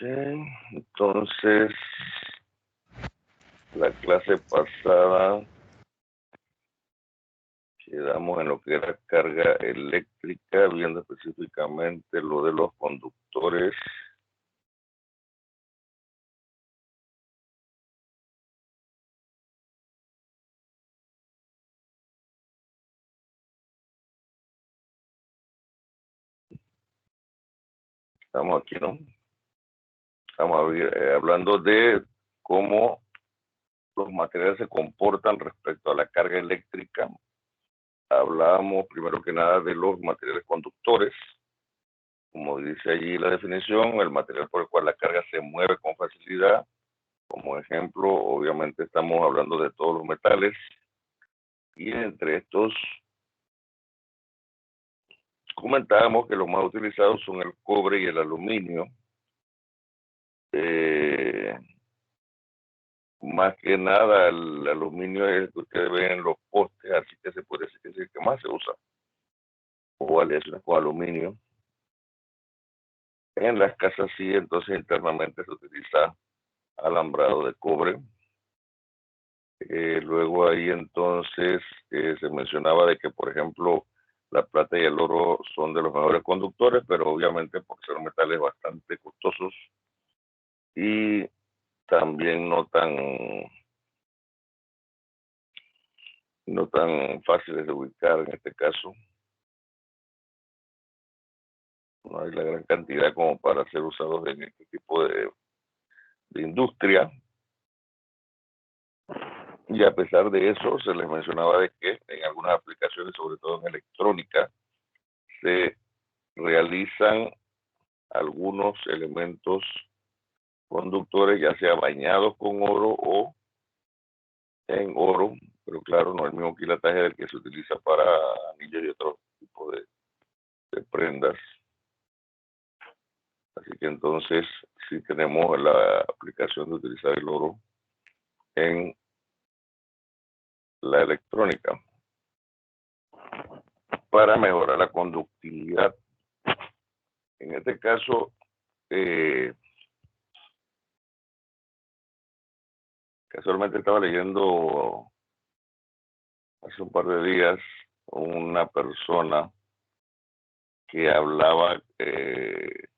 Entonces, la clase pasada quedamos en lo que era carga eléctrica, viendo específicamente lo de los conductores. Estamos aquí, ¿no? Estamos hablando de cómo los materiales se comportan respecto a la carga eléctrica. Hablábamos primero que nada de los materiales conductores. Como dice allí la definición, el material por el cual la carga se mueve con facilidad. Como ejemplo, obviamente estamos hablando de todos los metales. Y entre estos comentábamos que los más utilizados son el cobre y el aluminio. Más que nada el aluminio es el que ustedes ven en los postes, así que se puede decir que es el que más se usa, o aleaciones con aluminio. En las casas sí, entonces internamente se utiliza alambrado de cobre. Luego ahí entonces se mencionaba de que, por ejemplo, la plata y el oro son de los mejores conductores, pero obviamente por ser metales bastante costosos y también no tan fáciles de ubicar en este caso. No hay la gran cantidad como para ser usados en este tipo de industria. Y a pesar de eso, se les mencionaba de que en algunas aplicaciones, sobre todo en electrónica, se realizan algunos elementos conductores, ya sea bañados con oro o en oro, pero claro, no el mismo quilataje del que se utiliza para anillos y otro tipo de prendas. Así que entonces sí tenemos la aplicación de utilizar el oro en la electrónica para mejorar la conductividad. En este caso, casualmente estaba leyendo hace un par de días una persona que hablaba de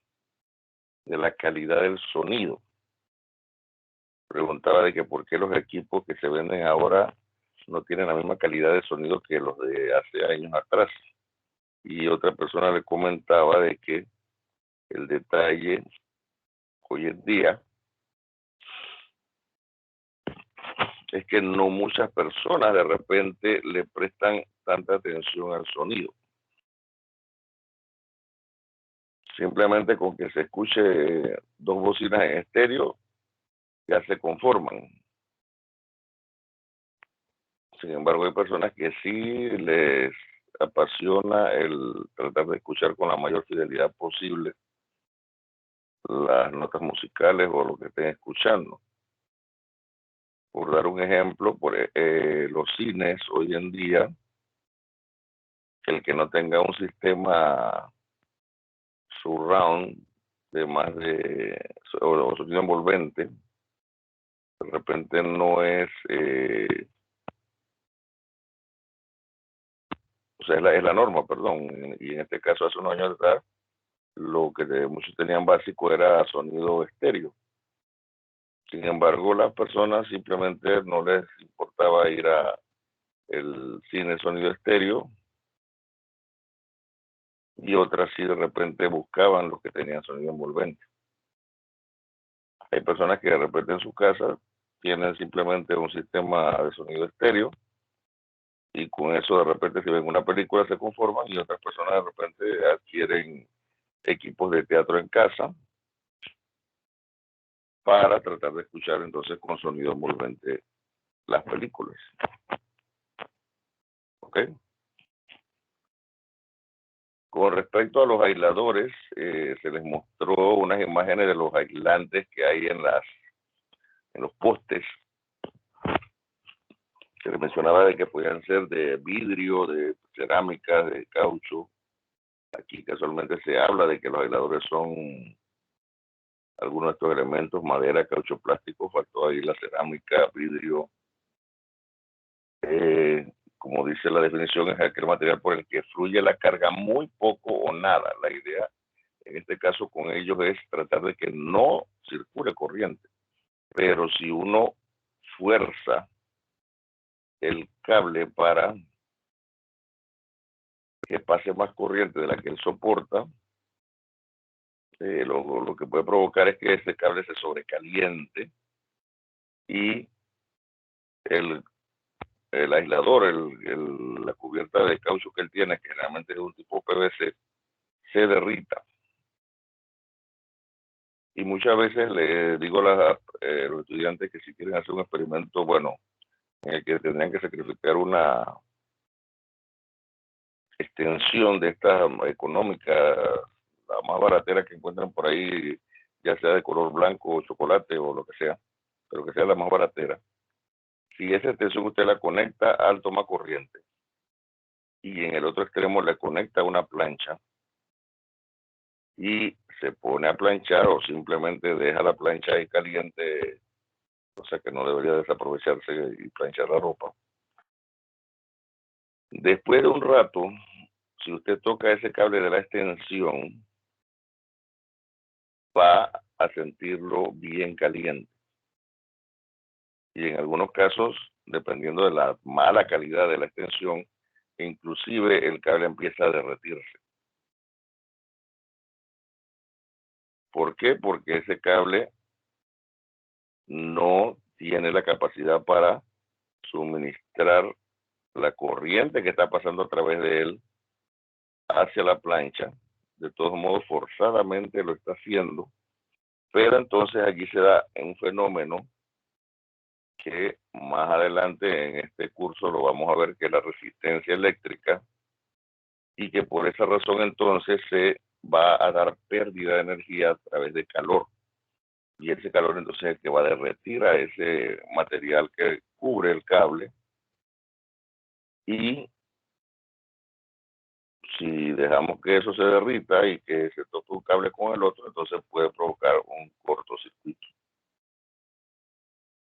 la calidad del sonido. Preguntaba de que por qué los equipos que se venden ahora no tienen la misma calidad de sonido que los de hace años atrás. Y otra persona le comentaba de que el detalle hoy en día es que no muchas personas de repente le prestan tanta atención al sonido. Simplemente con que se escuche dos bocinas en estéreo, ya se conforman. Sin embargo, hay personas que sí les apasiona el tratar de escuchar con la mayor fidelidad posible las notas musicales o lo que estén escuchando. Por dar un ejemplo, los cines hoy en día, el que no tenga un sistema surround de más de o sonido envolvente, de repente no es, o sea, es la norma, perdón, y en este caso hace unos años atrás, lo que muchos tenían básico era sonido estéreo. Sin embargo, las personas simplemente no les importaba ir a el cine sonido estéreo y otras sí de repente buscaban los que tenían sonido envolvente. Hay personas que de repente en su casa tienen simplemente un sistema de sonido estéreo y con eso de repente si ven una película se conforman y otras personas de repente adquieren equipos de teatro en casa para tratar de escuchar entonces con sonido envolvente las películas. ¿Ok? Con respecto a los aisladores, se les mostró unas imágenes de los aislantes que hay en los postes. Se les mencionaba de que podían ser de vidrio, de cerámica, de caucho. Aquí casualmente se habla de que los aisladores son algunos de estos elementos, madera, caucho, plástico, faltó ahí la cerámica, vidrio. Como dice la definición, es aquel material por el que fluye la carga muy poco o nada. La idea en este caso con ellos es tratar de que no circule corriente, pero si uno fuerza el cable para que pase más corriente de la que él soporta, lo que puede provocar es que ese cable se sobrecaliente y el, el aislador, la cubierta de caucho que él tiene, que generalmente es un tipo PVC, se derrita. Y muchas veces le digo a los estudiantes que si quieren hacer un experimento, bueno, en el que tendrían que sacrificar una extensión de esta económica, la más baratera que encuentran por ahí, ya sea de color blanco o chocolate o lo que sea, pero que sea la más baratera. Si esa extensión usted la conecta al toma corriente y en el otro extremo le conecta una plancha y se pone a planchar o simplemente deja la plancha ahí caliente, o sea que no debería desaprovecharse y planchar la ropa. Después de un rato, si usted toca ese cable de la extensión, va a sentirlo bien caliente. Y en algunos casos, dependiendo de la mala calidad de la extensión, inclusive el cable empieza a derretirse. ¿Por qué? Porque ese cable no tiene la capacidad para suministrar la corriente que está pasando a través de él hacia la plancha. De todos modos, forzadamente lo está haciendo, pero entonces aquí se da un fenómeno que más adelante en este curso lo vamos a ver, que es la resistencia eléctrica, y que por esa razón entonces se va a dar pérdida de energía a través de calor. Y ese calor entonces es el que va a derretir a ese material que cubre el cable. Y si dejamos que eso se derrita y que se toque un cable con el otro, entonces puede provocar un cortocircuito.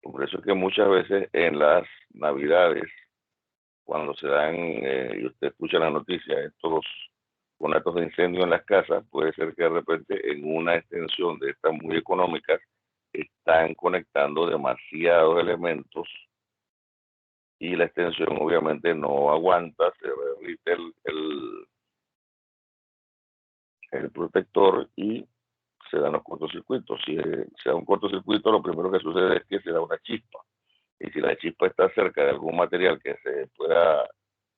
Por eso es que muchas veces en las navidades, cuando se dan, y usted escucha la noticia, estos conatos de incendio en las casas, puede ser que de repente en una extensión de estas muy económicas están conectando demasiados elementos y la extensión obviamente no aguanta, se derrite el protector y se dan los cortocircuitos. Si se da un cortocircuito, lo primero que sucede es que se da una chispa. Y si la chispa está cerca de algún material que se pueda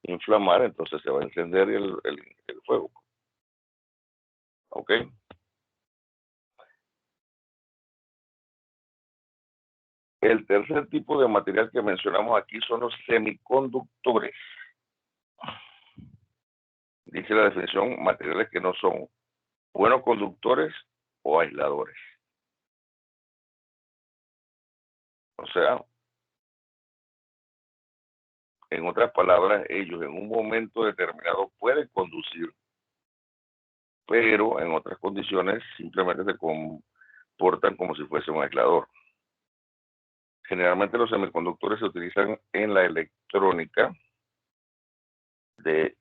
inflamar, entonces se va a encender el fuego. ¿Ok? El tercer tipo de material que mencionamos aquí son los semiconductores. Dice la definición, materiales que no son buenos conductores o aisladores. O sea, en otras palabras, ellos en un momento determinado pueden conducir, pero en otras condiciones simplemente se comportan como si fuese un aislador. Generalmente los semiconductores se utilizan en la electrónica de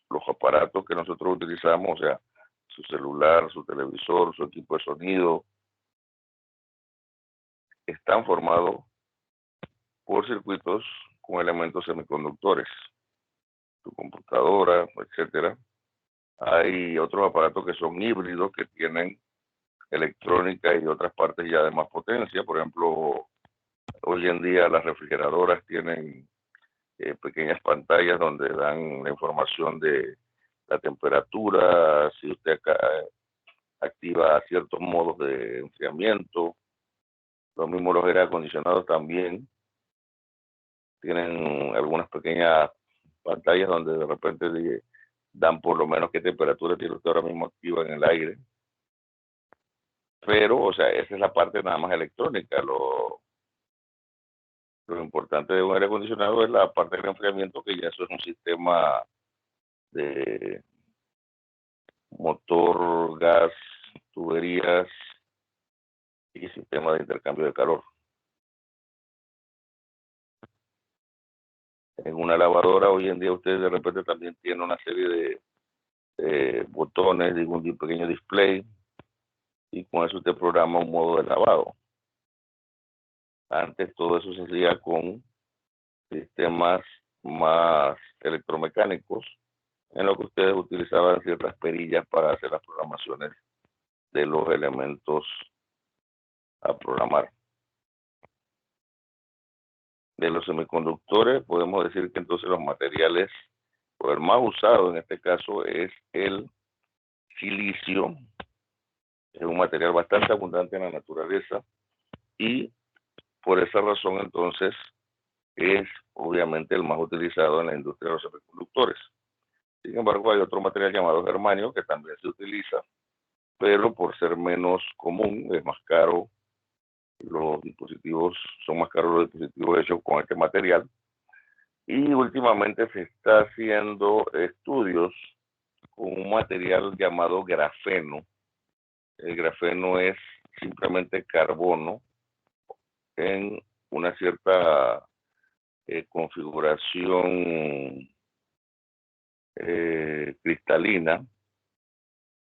los aparatos que nosotros utilizamos, o sea, su celular, su televisor, su equipo de sonido, están formados por circuitos con elementos semiconductores, tu computadora, etcétera. Hay otros aparatos que son híbridos, que tienen electrónica y otras partes ya de más potencia. Por ejemplo, hoy en día las refrigeradoras tienen pequeñas pantallas donde dan la información de la temperatura, si usted activa ciertos modos de enfriamiento. Lo mismo los aire acondicionados también tienen algunas pequeñas pantallas donde de repente dan por lo menos qué temperatura tiene usted ahora mismo activa en el aire. Pero, o sea, esa es la parte nada más electrónica. Lo importante de un aire acondicionado es la parte del enfriamiento, que ya eso es un sistema de motor, gas, tuberías, y sistemas de intercambio de calor. En una lavadora hoy en día usted de repente también tiene una serie de botones, digo, un pequeño display, y con eso usted programa un modo de lavado. Antes todo eso se hacía con sistemas más electromecánicos, en lo que ustedes utilizaban ciertas perillas para hacer las programaciones de los elementos a programar. De los semiconductores podemos decir que entonces los materiales, o el más usado en este caso es el silicio. Es un material bastante abundante en la naturaleza y por esa razón entonces es obviamente el más utilizado en la industria de los semiconductores. Sin embargo, hay otro material llamado germanio que también se utiliza, pero por ser menos común, es más caro. Los dispositivos son más caros, los dispositivos hechos con este material. Y últimamente se está haciendo estudios con un material llamado grafeno. El grafeno es simplemente carbono en una cierta configuración cristalina,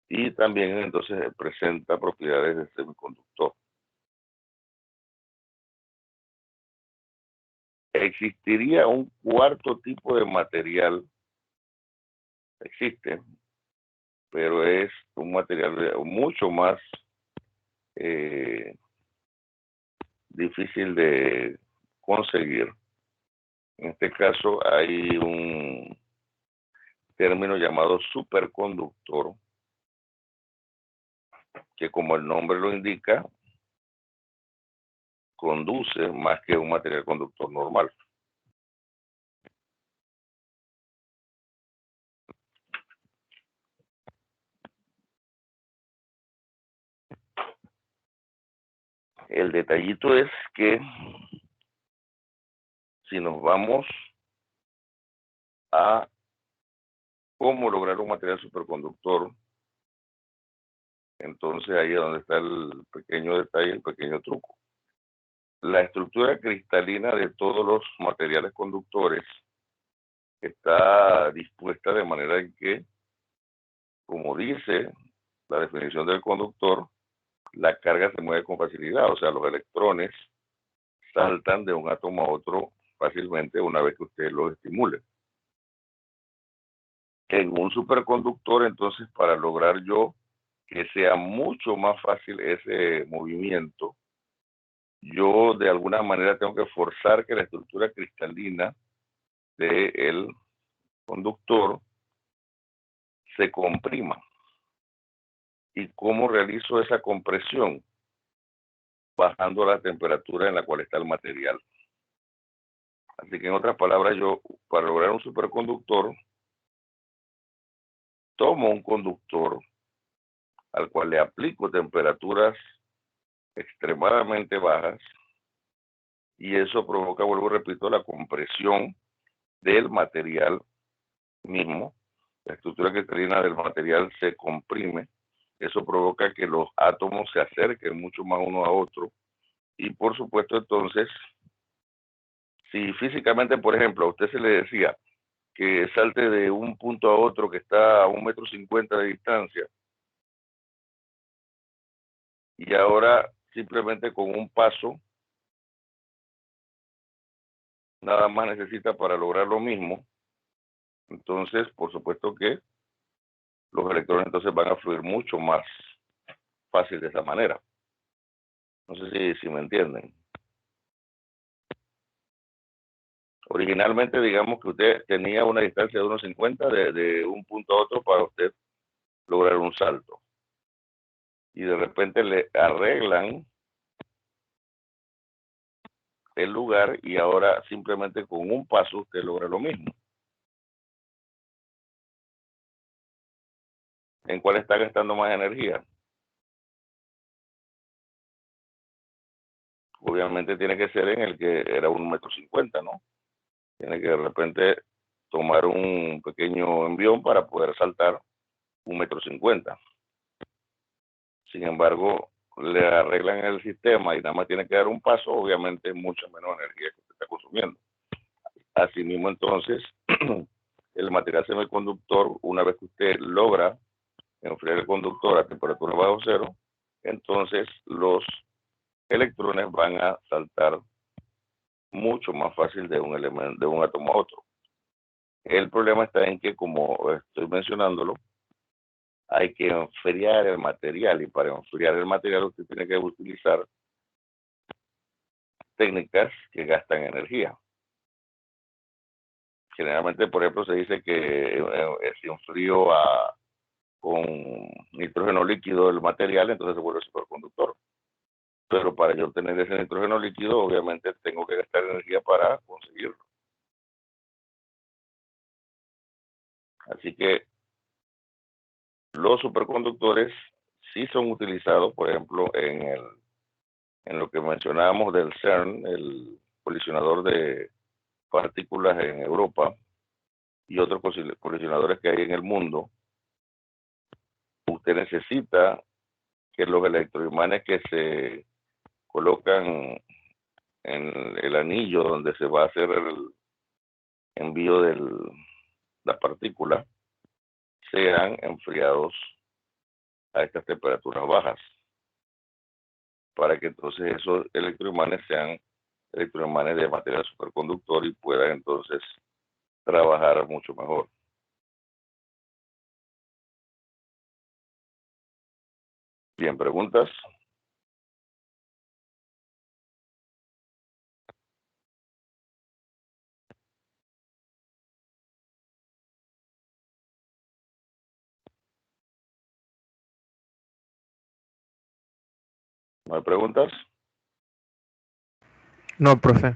y también entonces presenta propiedades de semiconductor. Existiría un cuarto tipo de material, existe, pero es un material mucho más difícil de conseguir. En este caso hay un término llamado superconductor, que como el nombre lo indica, conduce más que un material conductor normal. El detallito es que si nos vamos a cómo lograr un material superconductor, entonces ahí es donde está el pequeño detalle, el pequeño truco. La estructura cristalina de todos los materiales conductores está dispuesta de manera en que, como dice la definición del conductor, la carga se mueve con facilidad, o sea, los electrones saltan de un átomo a otro fácilmente una vez que usted los estimule. En un superconductor, entonces, para lograr yo que sea mucho más fácil ese movimiento, yo de alguna manera tengo que forzar que la estructura cristalina del conductor se comprima. ¿Y cómo realizo esa compresión? Bajando la temperatura en la cual está el material. Así que en otras palabras, yo para lograr un superconductor, tomo un conductor al cual le aplico temperaturas extremadamente bajas, y eso provoca, vuelvo y repito, la compresión del material mismo. La estructura cristalina del material se comprime. Eso provoca que los átomos se acerquen mucho más uno a otro. Y por supuesto, entonces, si físicamente, por ejemplo, a usted se le decía que salte de un punto a otro que está a 1,50 m de distancia, y ahora simplemente con un paso, nada más necesita para lograr lo mismo, entonces, por supuesto que los electrones entonces van a fluir mucho más fácil de esa manera. No sé si me entienden. Originalmente, digamos que usted tenía una distancia de 1,50 de un punto a otro para usted lograr un salto. Y de repente le arreglan el lugar y ahora simplemente con un paso usted logra lo mismo. ¿En cuál está gastando más energía? Obviamente tiene que ser en el que era 1,50 m, ¿no? Tiene que de repente tomar un pequeño envión para poder saltar 1,50 m. Sin embargo, le arreglan el sistema y nada más tiene que dar un paso, obviamente es mucha menos energía que usted está consumiendo. Asimismo, entonces, el material semiconductor, una vez que usted logra enfriar el conductor a temperatura bajo cero, entonces los electrones van a saltar mucho más fácil de un elemento, de un átomo a otro. El problema está en que, como estoy mencionándolo, hay que enfriar el material, y para enfriar el material usted tiene que utilizar técnicas que gastan energía. Generalmente, por ejemplo, se dice que si enfrío con nitrógeno líquido el material, entonces se vuelve superconductor. Pero para yo obtener ese nitrógeno líquido, obviamente tengo que gastar energía para conseguirlo. Así que los superconductores sí son utilizados, por ejemplo, en lo que mencionábamos del CERN, el colisionador de partículas en Europa y otros colisionadores que hay en el mundo. Usted necesita que los electroimanes que se colocan en el anillo donde se va a hacer el envío de la partícula sean enfriados a estas temperaturas bajas, para que entonces esos electroimanes sean electroimanes de material superconductor y puedan entonces trabajar mucho mejor. Bien, ¿preguntas? ¿No hay preguntas? No, profe.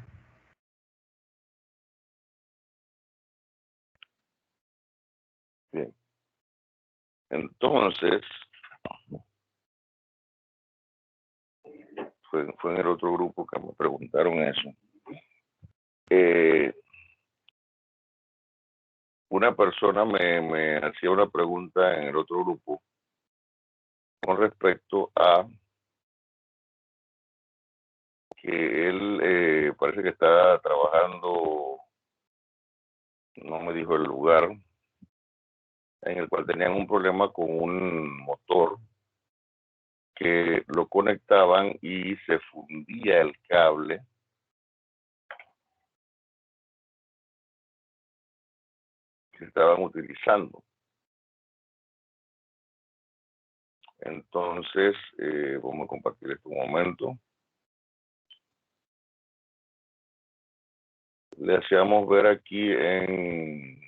Bien. Entonces, fue en el otro grupo que me preguntaron eso. Una persona me hacía una pregunta en el otro grupo con respecto a que él parece que está trabajando, no me dijo el lugar, en el cual tenían un problema con un motor que lo conectaban y se fundía el cable que estaban utilizando. Entonces, vamos a compartir este momento. Le hacíamos ver aquí en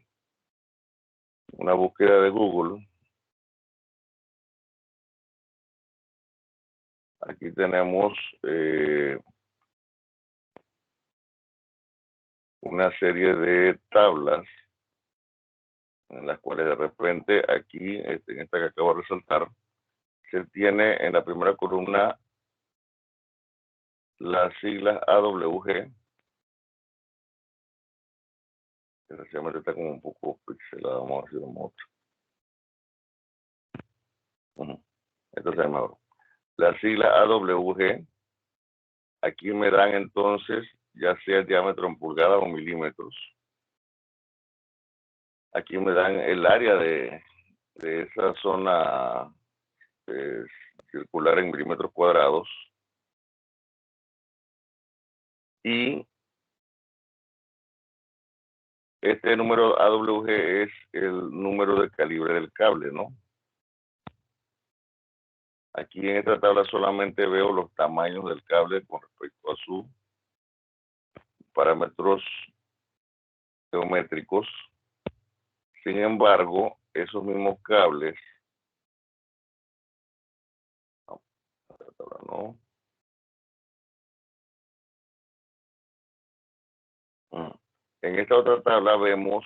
una búsqueda de Google. Aquí tenemos una serie de tablas en las cuales de repente aquí, en esta que acabo de resaltar, se tiene en la primera columna las siglas AWG. Desgraciadamente está como un poco pixelada, vamos a hacer un otro. Esto se mejor. La sigla AWG, aquí me dan entonces, ya sea el diámetro en pulgadas o milímetros. Aquí me dan el área de esa zona circular en milímetros cuadrados. Y este número AWG es el número de calibre del cable, ¿no? Aquí en esta tabla solamente veo los tamaños del cable con respecto a sus parámetros geométricos. Sin embargo, esos mismos cables, no. En esta otra tabla vemos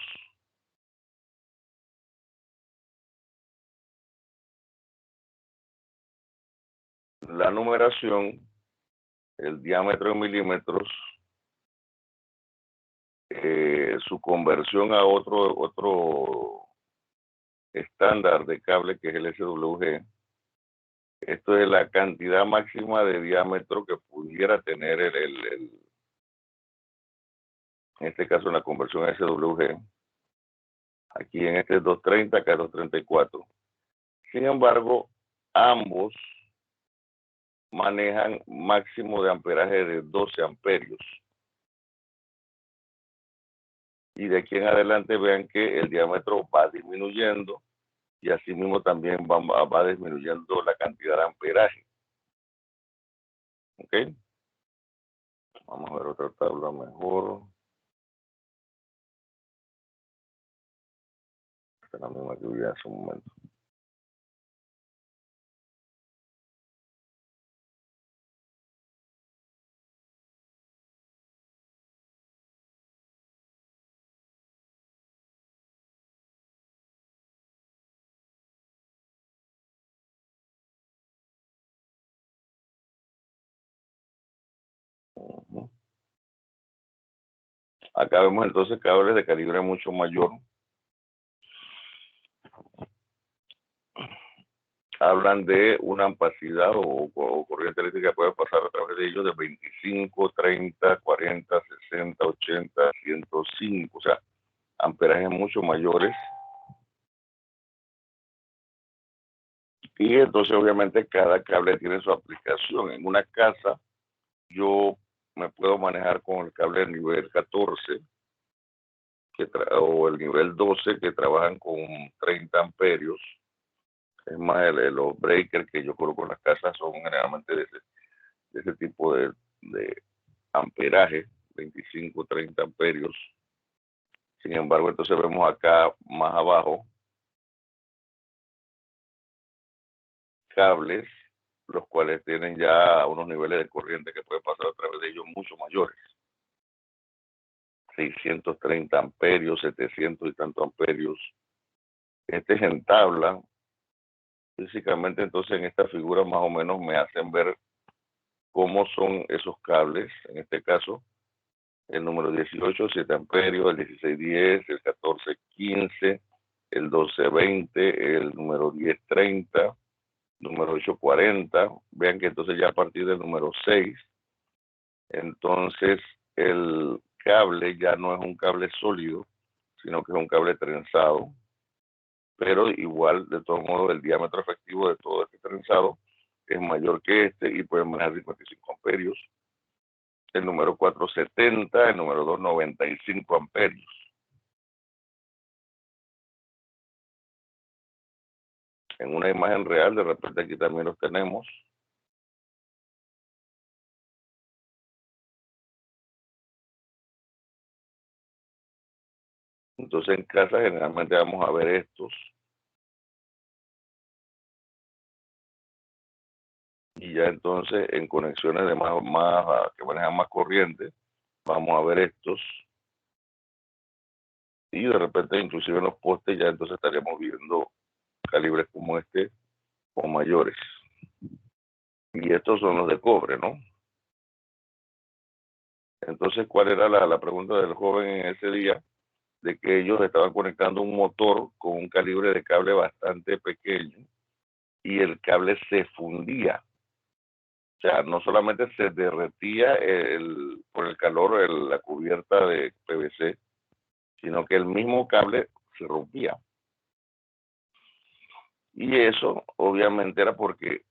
la numeración, el diámetro en milímetros, su conversión a otro estándar de cable que es el SWG, Esto es la cantidad máxima de diámetro que pudiera tener en este caso en la conversión SWG. Aquí en este es 230, acá es 234. Sin embargo, ambos manejan máximo de amperaje de 12 amperios. Y de aquí en adelante vean que el diámetro va disminuyendo y asimismo también va disminuyendo la cantidad de amperaje. ¿Ok? Vamos a ver otra tabla mejor. Esta es la misma que vi hace un momento. Uh-huh. Acá vemos entonces cables de calibre mucho mayor. Hablan de una ampacidad o corriente eléctrica que puede pasar a través de ellos de 25, 30, 40, 60, 80, 105, o sea, amperajes mucho mayores. Y entonces obviamente cada cable tiene su aplicación. En una casa yo me puedo manejar con el cable de nivel 14 o el nivel 12 que trabajan con 30 amperios. Es más, los breakers que yo coloco en las casas son generalmente de ese tipo de amperaje, 25, 30 amperios. Sin embargo, entonces vemos acá más abajo cables, los cuales tienen ya unos niveles de corriente que puede pasar a través de ellos mucho mayores. 630 amperios, 700 y tantos amperios. Este es en tabla. Físicamente, entonces, en esta figura más o menos me hacen ver cómo son esos cables. En este caso, el número 18, 7 amperios, el 1610, el 1415, el 1220, el número 1030, número 840. Vean que entonces ya a partir del número 6, entonces el cable ya no es un cable sólido, sino que es un cable trenzado, pero igual, de todos modos, el diámetro efectivo de todo este trenzado es mayor que este y puede manejar 55 amperios. El número 470, el número 295 amperios. En una imagen real, de repente aquí también los tenemos. Entonces en casa generalmente vamos a ver estos. Y ya entonces en conexiones de más que manejan más corriente, vamos a ver estos. Y de repente inclusive en los postes ya entonces estaríamos viendo calibres como este o mayores. Y estos son los de cobre, ¿no? Entonces, ¿cuál era la pregunta del joven en ese día? De que ellos estaban conectando un motor con un calibre de cable bastante pequeño y el cable se fundía. O sea, no solamente se derretía por el calor la cubierta de PVC, sino que el mismo cable se rompía. Y eso obviamente era porque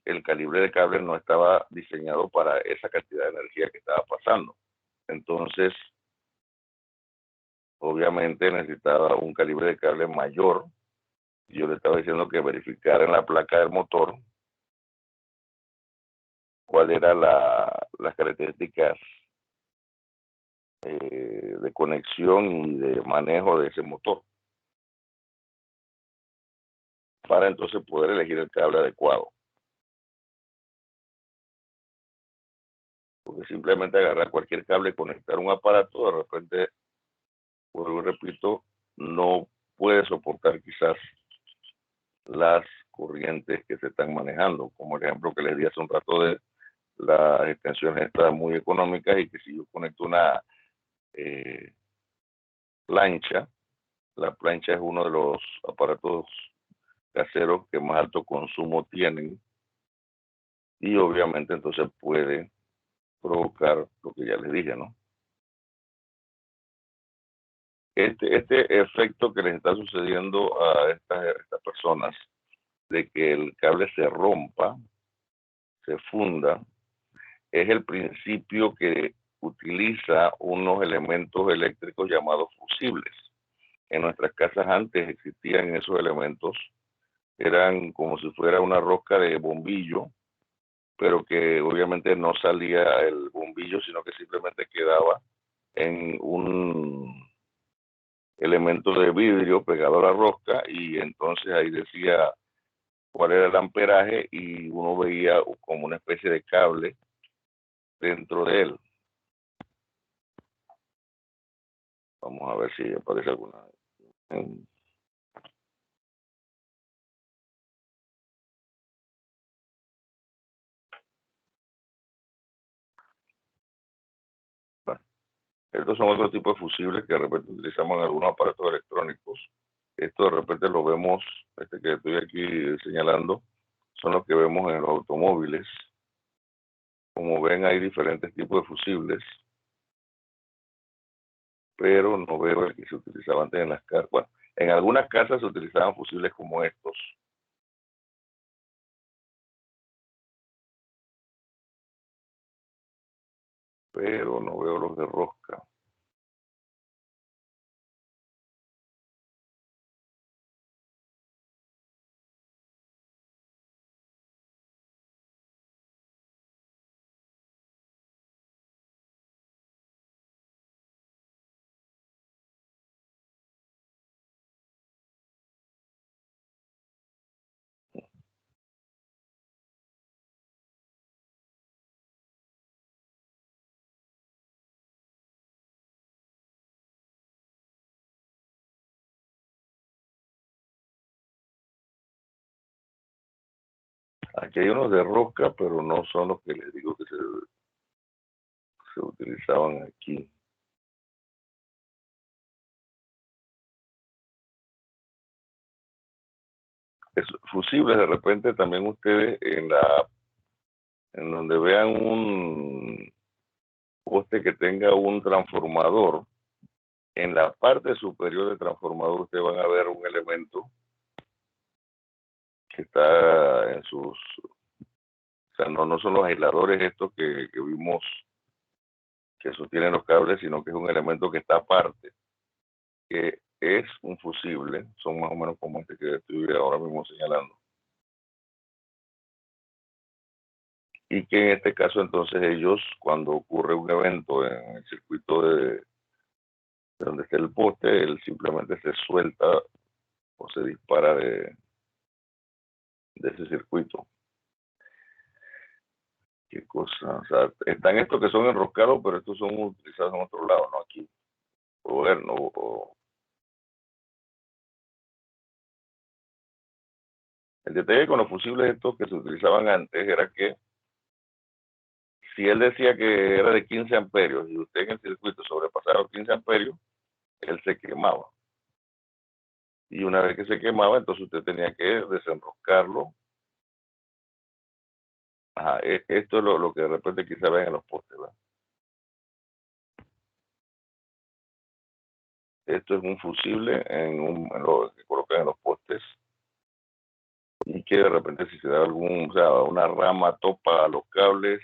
el calibre de cable no estaba diseñado para esa cantidad de energía que estaba pasando. Entonces, obviamente necesitaba un calibre de cable mayor. Yo le estaba diciendo que verificara en la placa del motor cuál era las características de conexión y de manejo de ese motor para entonces poder elegir el cable adecuado. Porque simplemente agarrar cualquier cable y conectar un aparato, de repente, vuelvo y repito, no puede soportar quizás las corrientes que se están manejando, como el ejemplo que les di hace un rato de las extensiones estas muy económicas y que si yo conecto una plancha, la plancha es uno de los aparatos caseros que más alto consumo tienen, y obviamente entonces puede provocar lo que ya les dije, ¿no? Este efecto que les está sucediendo a estas personas, de que el cable se rompa, se funda, es el principio que utiliza unos elementos eléctricos llamados fusibles. En nuestras casas antes existían esos elementos, eran como si fuera una rosca de bombillo, pero que obviamente no salía el bombillo, sino que simplemente quedaba en un elemento de vidrio pegado a la rosca, y entonces ahí decía cuál era el amperaje y uno veía como una especie de cable dentro de él. Vamos a ver si aparece alguna. Bueno, estos son otros tipos de fusibles que de repente utilizamos en algunos aparatos electrónicos. Esto de repente lo vemos, este que estoy aquí señalando, son los que vemos en los automóviles. Como ven, hay diferentes tipos de fusibles, pero no veo el que se utilizaba antes en las casas. Bueno, en algunas casas se utilizaban fusibles como estos, pero no veo los de rosca. Aquí hay unos de rosca, pero no son los que les digo que se utilizaban aquí. Es fusibles, de repente también ustedes en donde vean un poste que tenga un transformador, en la parte superior del transformador ustedes van a ver un elemento que está en sus, o sea, no son los aisladores estos que vimos que sostienen los cables, sino que es un elemento que está aparte, que es un fusible, son más o menos como este que estoy ahora mismo señalando. Y que en este caso entonces ellos, cuando ocurre un evento en el circuito de donde está el poste, él simplemente se suelta o se dispara de ese circuito. ¿Qué cosa? O sea, están estos que son enroscados, pero estos son utilizados en otro lado, no aquí. O ver, no, el detalle con los fusibles estos que se utilizaban antes era que si él decía que era de 15 amperios y usted en el circuito sobrepasaba los 15 amperios, él se quemaba. Y una vez que se quemaba, entonces usted tenía que desenroscarlo. Ajá, esto es lo que de repente quizá ven en los postes, ¿verdad? Esto es un fusible en lo que colocan en los postes, y que de repente si se da o sea, una rama topa a los cables,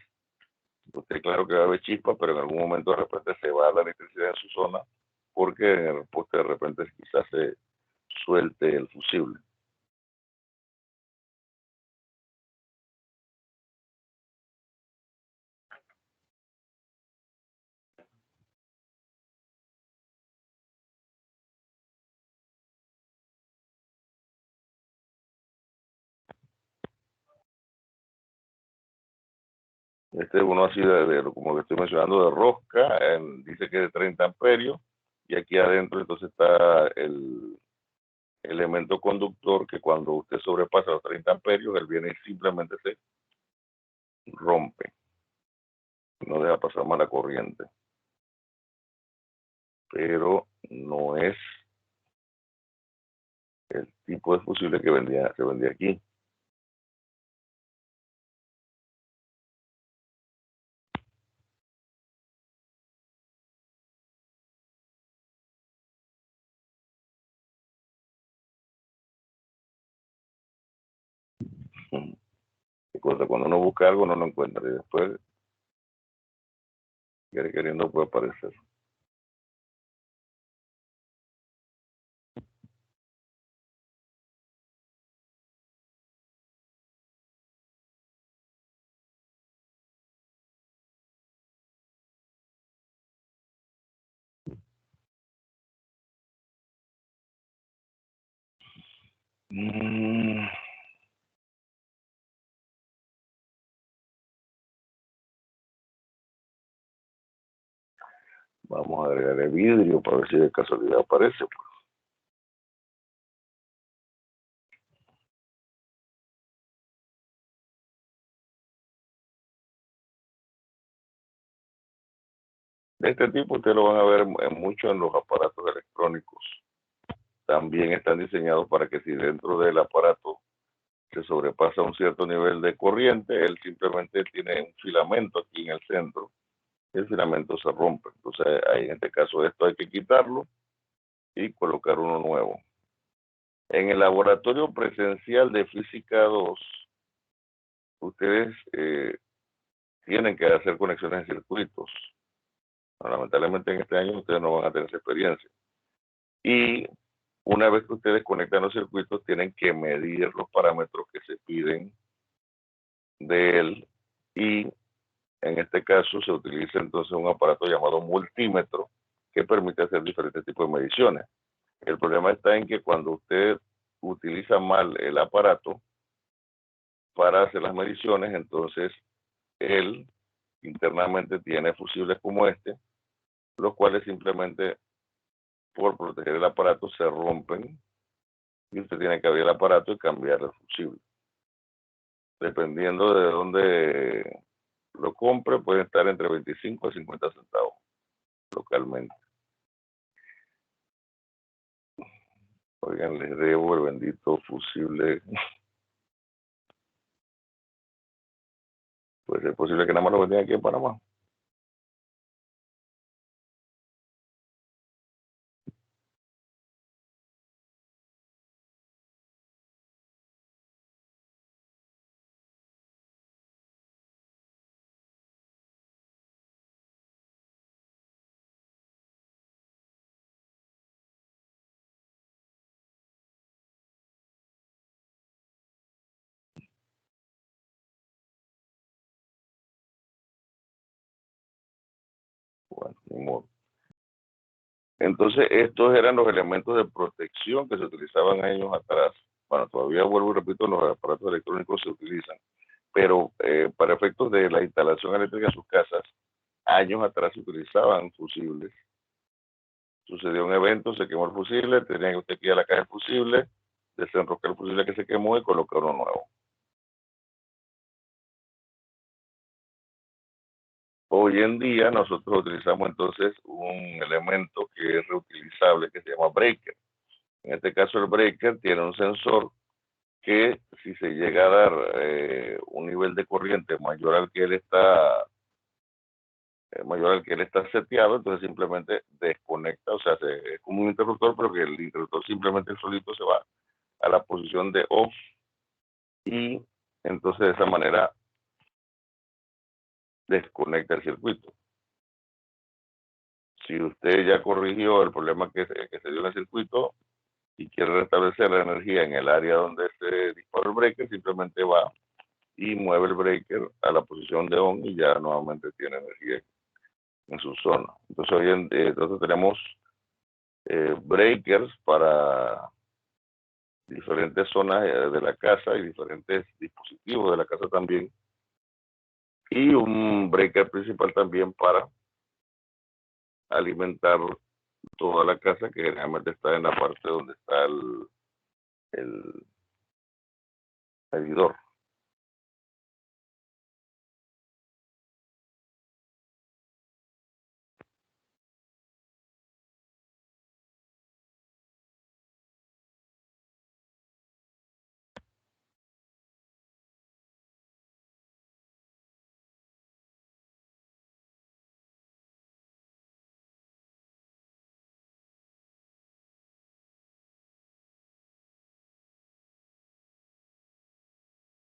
usted claro que va a haber chispa, pero en algún momento de repente se va la electricidad en su zona, porque en el poste de repente quizás se suelte el fusible. Este es uno así como que estoy mencionando, de rosca, dice que es de 30 amperios, y aquí adentro entonces está el elemento conductor, que cuando usted sobrepasa los 30 amperios, él viene y simplemente se rompe, no deja pasar más la corriente. Pero no es el tipo tipo de fusible que se vendía aquí. Y cuando uno busca algo no lo encuentra y después queriendo puede aparecer. Mm, Vamos a agregar vidrio para ver si de casualidad aparece. De este tipo ustedes lo van a ver mucho en los aparatos electrónicos. También están diseñados para que si dentro del aparato se sobrepasa un cierto nivel de corriente, él simplemente tiene un filamento aquí en el centro y el filamento se rompe. Entonces, ahí en este caso esto hay que quitarlo y colocar uno nuevo. En el laboratorio presencial de física 2, ustedes tienen que hacer conexiones de circuitos. Lamentablemente en este año ustedes no van a tener esa experiencia. Y una vez que ustedes conectan los circuitos, tienen que medir los parámetros que se piden de él y en este caso se utiliza entonces un aparato llamado multímetro que permite hacer diferentes tipos de mediciones. El problema está en que cuando usted utiliza mal el aparato para hacer las mediciones, entonces él internamente tiene fusibles como este, los cuales simplemente por proteger el aparato se rompen y usted tiene que abrir el aparato y cambiar el fusible. Dependiendo de dónde lo compre, puede estar entre 25 a 50 centavos localmente. Oigan, les debo el bendito fusible. Pues es posible que nada más lo vendían aquí en Panamá. Bueno, ni modo. Entonces, estos eran los elementos de protección que se utilizaban años atrás. Bueno, todavía vuelvo y repito, los aparatos electrónicos se utilizan, pero para efectos de la instalación eléctrica en sus casas, años atrás se utilizaban fusibles. Sucedió un evento, se quemó el fusible, tenía que usted ir a la caja del fusible, desenroscar el fusible que se quemó y colocar uno nuevo. Hoy en día nosotros utilizamos entonces un elemento que es reutilizable que se llama breaker. En este caso el breaker tiene un sensor que si se llega a dar un nivel de corriente mayor al que él está seteado, entonces simplemente desconecta, o sea, es como un interruptor, pero que el interruptor simplemente solito se va a la posición de off y entonces de esa manera desconecta el circuito. Si usted ya corrigió el problema que se dio en el circuito y quiere restablecer la energía en el área donde se disparó el breaker, simplemente va y mueve el breaker a la posición de on y ya nuevamente tiene energía en su zona. Entonces hoy entonces tenemos breakers para diferentes zonas de la casa y diferentes dispositivos de la casa también y un breaker principal también para alimentar toda la casa que generalmente está en la parte donde está el medidor.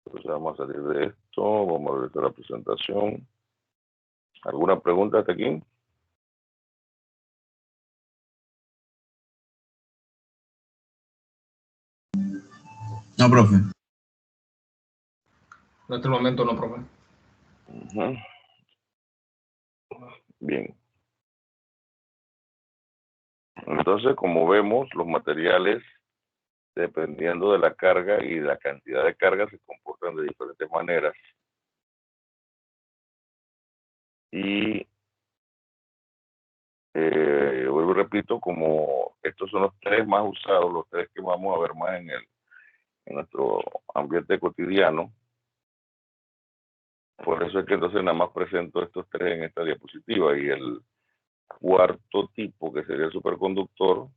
Entonces vamos a salir de esto, vamos a regresar a la presentación. ¿Alguna pregunta hasta aquí? No, profe. En este momento no, profe. Bien. Entonces, como vemos, los materiales, dependiendo de la carga y de la cantidad de carga, se comportan de diferentes maneras. Y vuelvo y repito, como estos son los tres más usados, los tres que vamos a ver más en nuestro ambiente cotidiano, por eso es que entonces nada más presento estos tres en esta diapositiva. Y el cuarto tipo, que sería el superconductor,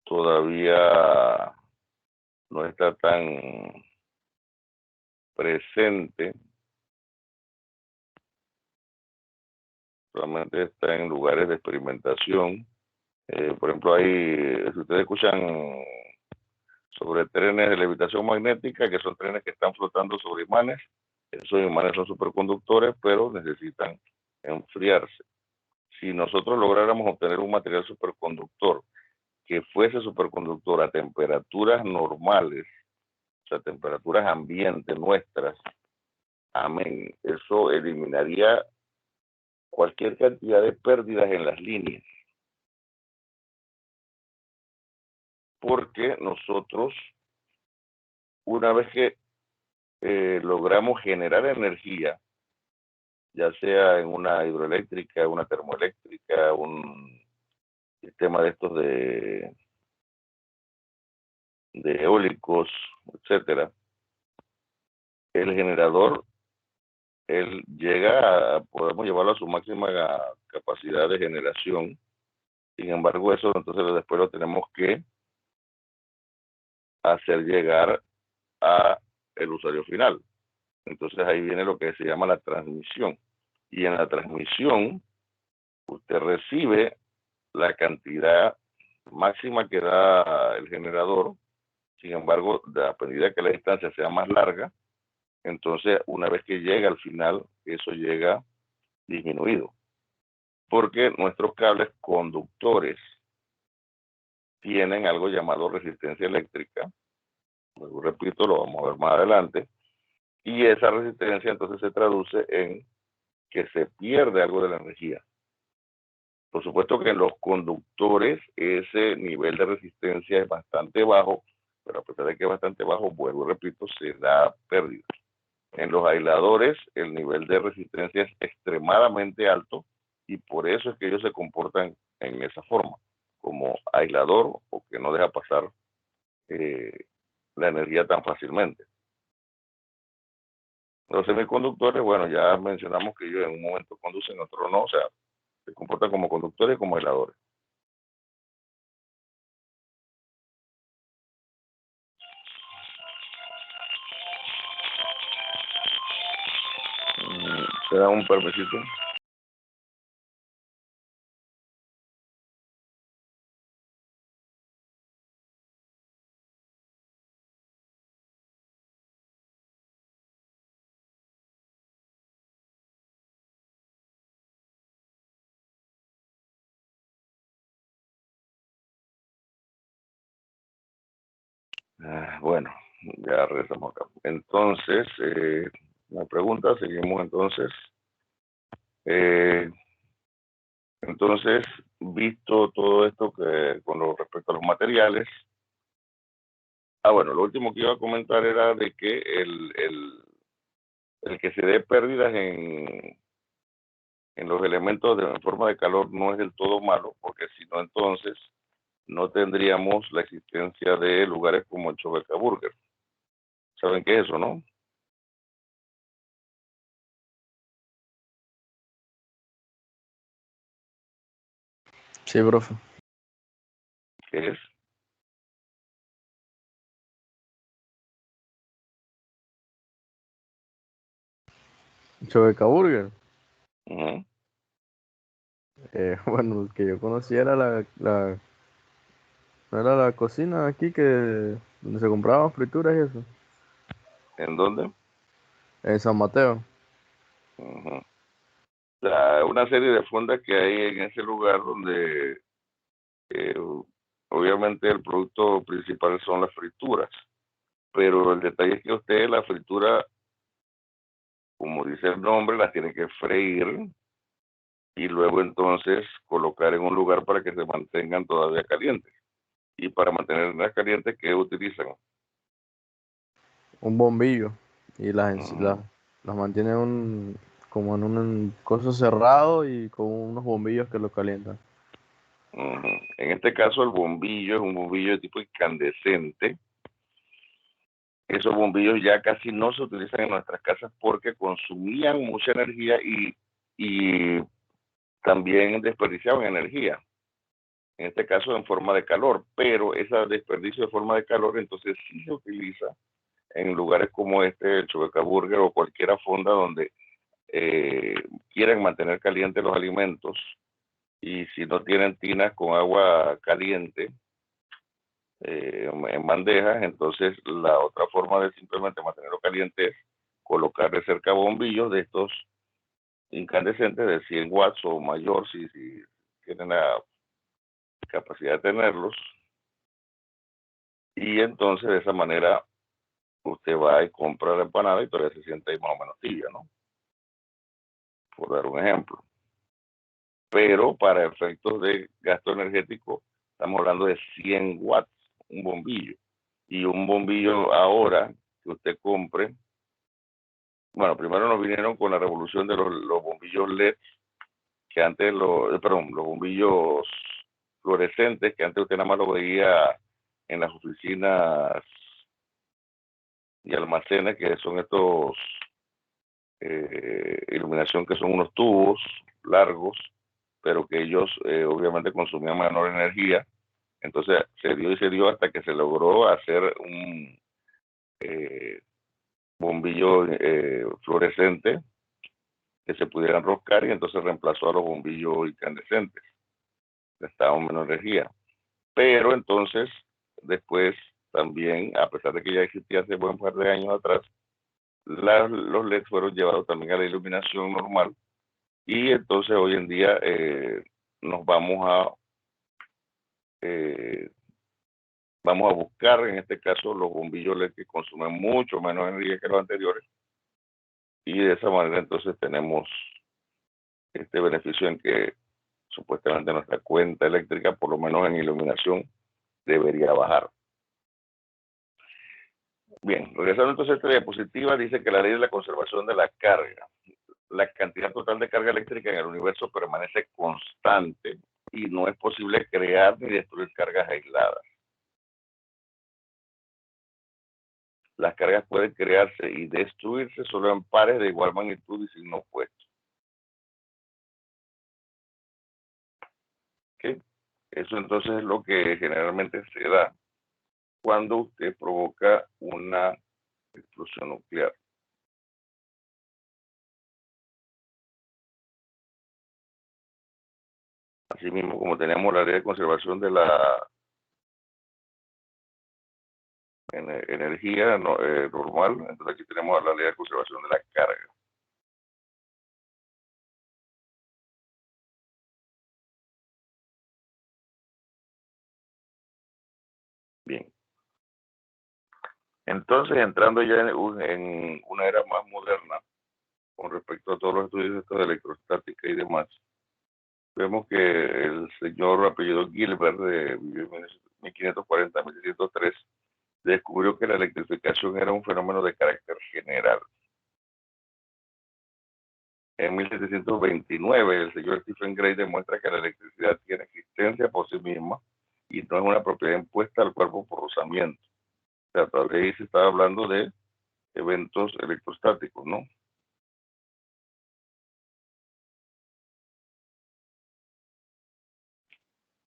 todavía no está tan presente, solamente está en lugares de experimentación. Por ejemplo, si ustedes escuchan sobre trenes de levitación magnética, que son trenes que están flotando sobre imanes, esos imanes son superconductores, pero necesitan enfriarse. Si nosotros lográramos obtener un material superconductor que fuese superconductor a temperaturas normales, o sea, temperaturas ambientes nuestras, amén, eso eliminaría cualquier cantidad de pérdidas en las líneas. Porque nosotros, una vez que logramos generar energía, ya sea en una hidroeléctrica, una termoeléctrica, un sistema de estos de eólicos, etcétera, el generador, él llega podemos llevarlo a su máxima capacidad de generación. Sin embargo, eso entonces después lo tenemos que hacer llegar a el usuario final. Entonces ahí viene lo que se llama la transmisión. Y en la transmisión, usted recibe la cantidad máxima que da el generador. Sin embargo, a medida que la distancia sea más larga, entonces una vez que llega al final, eso llega disminuido. Porque nuestros cables conductores tienen algo llamado resistencia eléctrica. Luego, repito, lo vamos a ver más adelante. Y esa resistencia entonces se traduce en que se pierde algo de la energía. Por supuesto que en los conductores ese nivel de resistencia es bastante bajo, pero a pesar de que es bastante bajo, vuelvo y repito, se da pérdida. En los aisladores el nivel de resistencia es extremadamente alto y por eso es que ellos se comportan en esa forma, como aislador o que no deja pasar la energía tan fácilmente. Los semiconductores, bueno, ya mencionamos que ellos en un momento conducen, en otro no, o sea, se comportan como conductores y como aisladores. ¿Se da un permisito? Bueno, ya regresamos acá. Entonces, una pregunta, seguimos entonces. Entonces, visto todo esto que con respecto a los materiales, bueno, lo último que iba a comentar era de que el que se dé pérdidas en los elementos en forma de calor no es del todo malo, porque si no, entonces no tendríamos la existencia de lugares como el Chobecaburger. ¿Saben qué es eso, no? Sí, profe. ¿Qué es? Chobeca Burger. Uh-huh. Bueno, el que yo conocía era no era la cocina aquí donde se compraban frituras y eso. ¿En dónde? En San Mateo. Ujú. Una serie de fondas que hay en ese lugar donde eh, obviamente el producto principal son las frituras, pero el detalle es que usted la fritura, como dice el nombre, la tiene que freír y luego entonces colocar en un lugar para que se mantengan todavía calientes. Y para mantenerlas calientes, ¿qué utilizan? Un bombillo. Y Ujú, las mantiene como en un coso cerrado y con unos bombillos que lo calientan. ujú. En este caso, el bombillo es un bombillo de tipo incandescente. Esos bombillos ya casi no se utilizan en nuestras casas porque consumían mucha energía y también desperdiciaban energía, en este caso en forma de calor, pero ese desperdicio de forma de calor entonces sí se utiliza en lugares como este, el Chubeca Burger o cualquier fonda donde eh, quieren mantener calientes los alimentos y si no tienen tinas con agua caliente en bandejas, entonces la otra forma de simplemente mantenerlo caliente es colocarle cerca bombillos de estos incandescentes de 100 watts o mayor si tienen la capacidad de tenerlos y entonces de esa manera usted va y compra la empanada y todavía se siente ahí más o menos tibia, ¿no? Por dar un ejemplo. Pero para efectos de gasto energético estamos hablando de 100 watts un bombillo y un bombillo ahora que usted compre. Bueno, primero nos vinieron con la revolución de los bombillos LED, que antes, perdón, los bombillos fluorescentes, que antes usted nada más lo veía en las oficinas y almacenes, que son estos iluminación que son unos tubos largos, pero que ellos obviamente consumían menor energía. Entonces se dio hasta que se logró hacer un bombillo fluorescente que se pudiera enroscar y entonces reemplazó a los bombillos incandescentes, gastaban menos energía. Pero entonces, después también, a pesar de que ya existía hace buen par de años atrás, los LED fueron llevados también a la iluminación normal y entonces hoy en día nos eh, vamos a buscar en este caso los bombillos LED que consumen mucho menos energía que los anteriores y de esa manera entonces tenemos este beneficio en que supuestamente nuestra cuenta eléctrica, por lo menos en iluminación, debería bajar. Bien, regresando entonces a esta diapositiva, dice que la ley de la conservación de la carga, la cantidad total de carga eléctrica en el universo permanece constante y no es posible crear ni destruir cargas aisladas. Las cargas pueden crearse y destruirse solo en pares de igual magnitud y signo opuesto. ¿Okay? Eso entonces es lo que generalmente se da cuando usted provoca una explosión nuclear. Asimismo, como tenemos la ley de conservación de la energía normal, entonces aquí tenemos la ley de conservación de la carga. Bien, entonces entrando ya en una era más moderna con respecto a todos los estudios de electrostática y demás, vemos que el señor apellido Gilbert de 1540 a 1603 descubrió que la electrificación era un fenómeno de carácter general. En 1729, el señor Stephen Gray demuestra que la electricidad tiene existencia por sí misma y no es una propiedad impuesta al cuerpo por rozamiento. O sea, todavía ahí se estaba hablando de eventos electrostáticos, ¿no?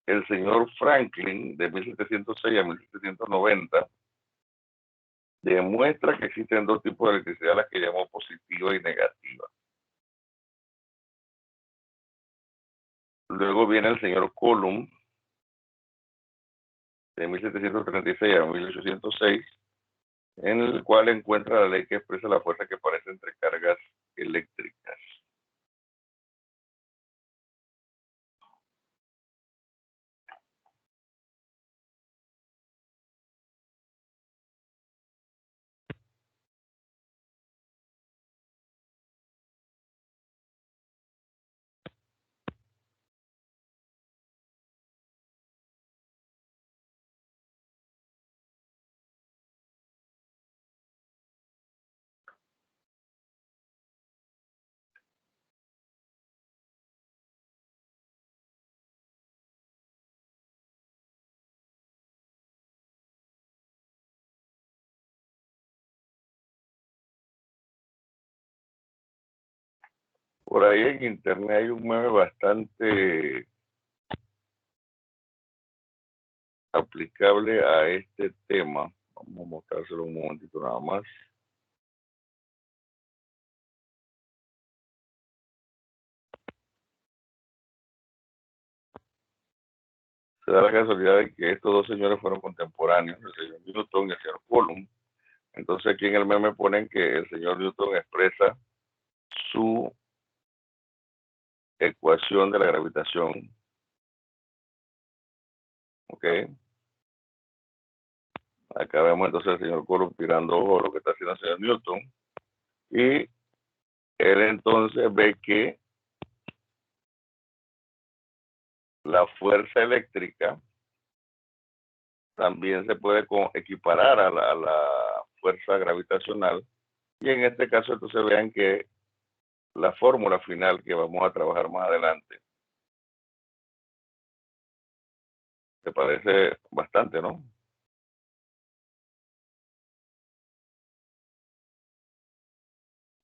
El señor Franklin, de 1706 a 1790, demuestra que existen dos tipos de electricidad, las que llamó positiva y negativa. Luego viene el señor Coulomb, de 1736 a 1806, en el cual encuentra la ley que expresa la fuerza que aparece entre cargas eléctricas. Por ahí en internet hay un meme bastante aplicable a este tema. Vamos a mostrárselo un momentito nada más. Se da la casualidad de que estos dos señores fueron contemporáneos, el señor Newton y el señor Coulomb. Entonces aquí en el meme ponen que el señor Newton expresa su ecuación de la gravitación. ¿Ok? Acá vemos entonces al señor Coulomb tirando ojo a lo que está haciendo el señor Newton. Y él entonces ve que la fuerza eléctrica también se puede equiparar a la fuerza gravitacional. Y en este caso entonces vean que la fórmula final que vamos a trabajar más adelante te parece bastante, ¿no?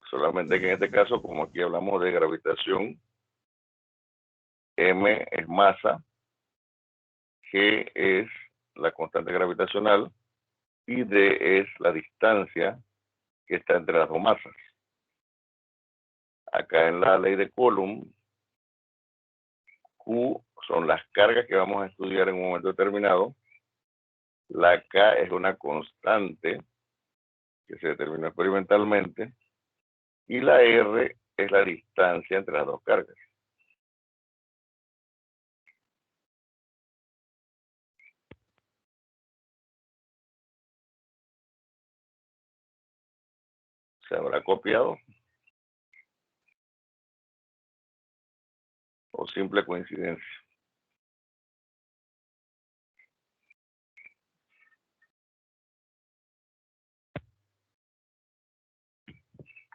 Solamente que en este caso, como aquí hablamos de gravitación, M es masa, G es la constante gravitacional y D es la distancia que está entre las dos masas. Acá en la ley de Coulomb, Q son las cargas que vamos a estudiar en un momento determinado. La K es una constante que se determinó experimentalmente. Y la R es la distancia entre las dos cargas. ¿Se habrá copiado? ¿O simple coincidencia?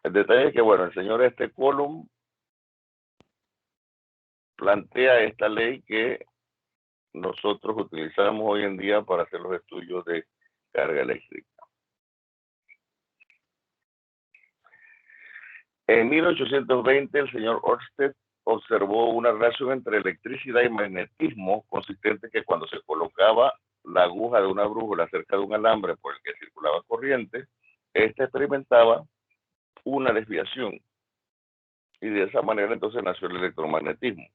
El detalle es que, bueno, el señor Coulomb plantea esta ley que nosotros utilizamos hoy en día para hacer los estudios de carga eléctrica. En 1820, el señor Ørsted observó una relación entre electricidad y magnetismo consistente que cuando se colocaba la aguja de una brújula cerca de un alambre por el que circulaba corriente, éste experimentaba una desviación. Y de esa manera entonces nació el electromagnetismo.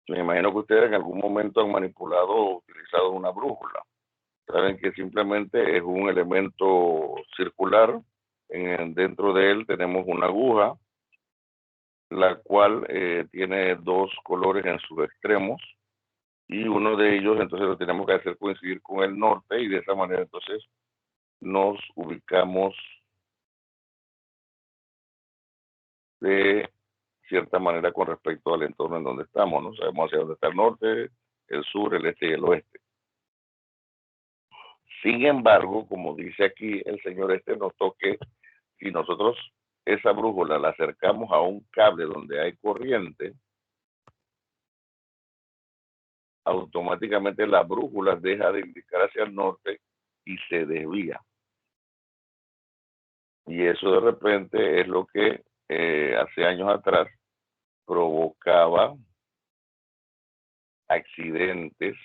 Me imagino que ustedes en algún momento han manipulado o utilizado una brújula. Saben que simplemente es un elemento circular. Dentro de él tenemos una aguja, la cual tiene dos colores en sus extremos. Y uno de ellos entonces lo tenemos que hacer coincidir con el norte y de esa manera entonces nos ubicamos de cierta manera con respecto al entorno en donde estamos, ¿no? Sabemos hacia dónde está el norte, el sur, el este y el oeste. Sin embargo, como dice aquí el señor notó que si nosotros esa brújula la acercamos a un cable donde hay corriente, automáticamente la brújula deja de indicar hacia el norte y se desvía. Y eso de repente es lo que hace años atrás provocaba accidentes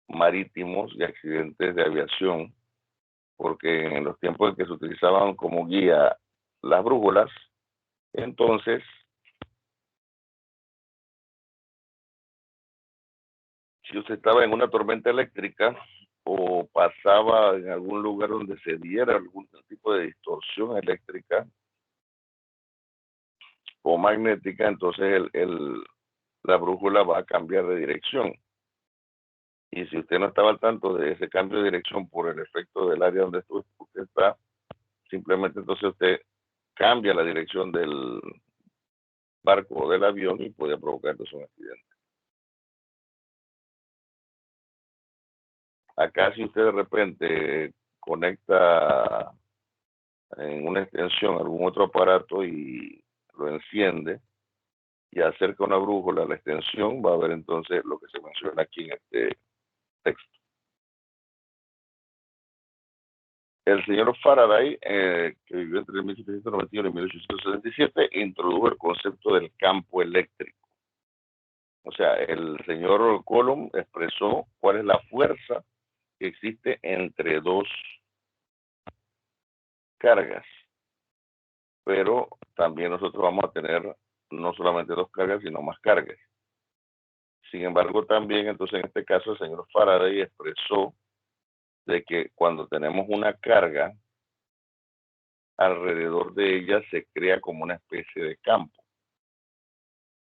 marítimos y accidentes de aviación, porque en los tiempos en que se utilizaban como guía las brújulas, entonces si usted estaba en una tormenta eléctrica o pasaba en algún lugar donde se diera algún tipo de distorsión eléctrica o magnética, entonces la brújula va a cambiar de dirección. Y si usted no estaba al tanto de ese cambio de dirección por el efecto del área donde usted está, simplemente entonces usted cambia la dirección del barco o del avión y puede provocar entonces un accidente. Acá si usted de repente conecta en una extensión algún otro aparato y lo enciende y acerca una brújula a la extensión, va a ver entonces lo que se menciona aquí en este texto. El señor Faraday, que vivió entre 1791 y 1877, introdujo el concepto del campo eléctrico. O sea, el señor Coulomb expresó cuál es la fuerza que existe entre dos cargas. Pero también nosotros vamos a tener no solamente dos cargas, sino más cargas. Sin embargo, también, entonces, en este caso, el señor Faraday expresó de que cuando tenemos una carga, alrededor de ella se crea como una especie de campo.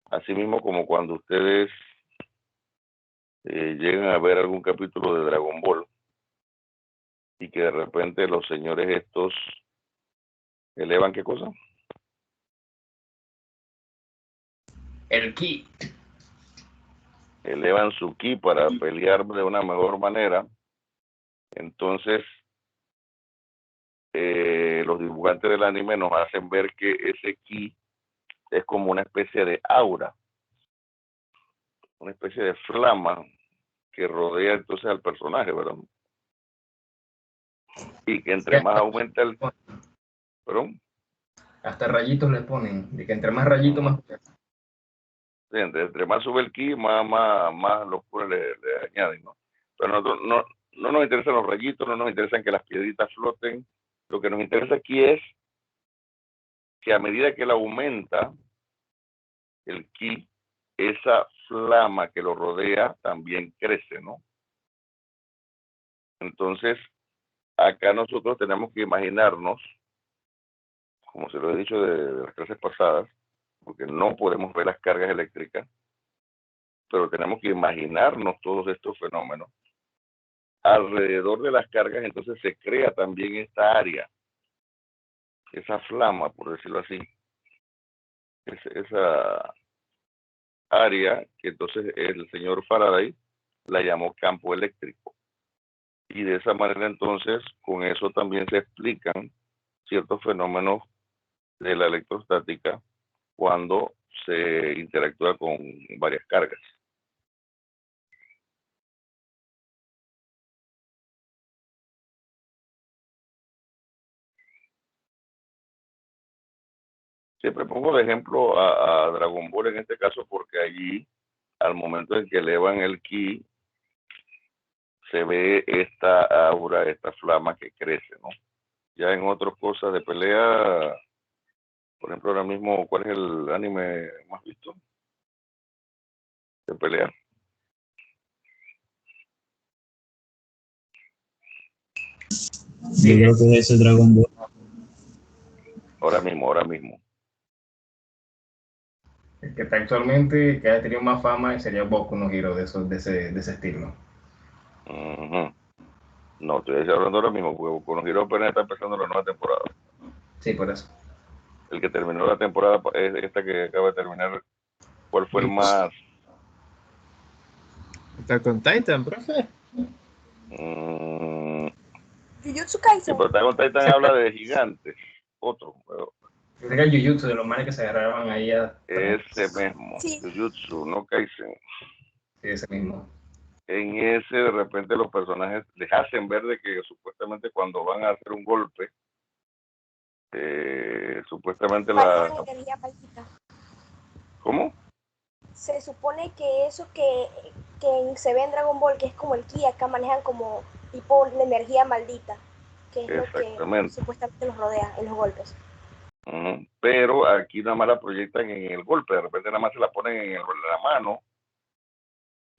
Asimismo, como cuando ustedes llegan a ver algún capítulo de Dragon Ball y que de repente los señores estos elevan ¿qué cosa? El ki. Elevan su ki para pelear de una mejor manera. Entonces, los dibujantes del anime nos hacen ver que ese ki es como una especie de aura, una especie de flama que rodea entonces al personaje, ¿verdad? Y que entre más aumenta el... ¿Perdón? Hasta rayitos le ponen, de que entre más rayitos más... Sí, entre más sube el ki, más locura le añaden, ¿no? Pero nosotros no nos interesan los rayitos, no nos interesan que las piedritas floten. Lo que nos interesa aquí es que a medida que él aumenta el ki, esa flama que lo rodea también crece, ¿no? Entonces, acá nosotros tenemos que imaginarnos, como se lo he dicho de las clases pasadas, porque no podemos ver las cargas eléctricas, pero tenemos que imaginarnos todos estos fenómenos. Alrededor de las cargas, entonces se crea también esta área, esa flama, por decirlo así, esa área que entonces el señor Faraday la llamó campo eléctrico. Y de esa manera entonces, con eso también se explican ciertos fenómenos de la electrostática cuando se interactúa con varias cargas. Siempre pongo de ejemplo a Dragon Ball en este caso porque allí, al momento en que elevan el ki, se ve esta aura, esta flama que crece, ¿no? Ya en otras cosas de pelea, por ejemplo, ahora mismo, ¿cuál es el anime más visto de pelea? Yo creo que es ese Dragon Ball. Ahora mismo. El que está actualmente, que ha tenido más fama, sería Boku no Hero, de ese estilo. No, estoy hablando ahora mismo, porque con los Hero apenas está empezando la nueva temporada. Sí, por eso. El que terminó la temporada es esta que acaba de terminar. ¿Cuál fue el más? Está con Titan, profe. Jujutsu Kaisen. El protagonista Titan habla de gigantes. Otro. Era el Jujutsu de los manes que se agarraban ahí a... Ese mismo. Sí. Jujutsu, no Kaisen. Sí, ese mismo. En ese, de repente, los personajes les hacen ver de que supuestamente cuando van a hacer un golpe, supuestamente Manejan energía maldita. ¿Cómo? Se supone que eso que se ve en Dragon Ball, que es como el ki, acá manejan como tipo la energía maldita, que es lo que supuestamente los rodea en los golpes. Pero aquí nada más la proyectan en el golpe, de repente nada más se la ponen en la mano,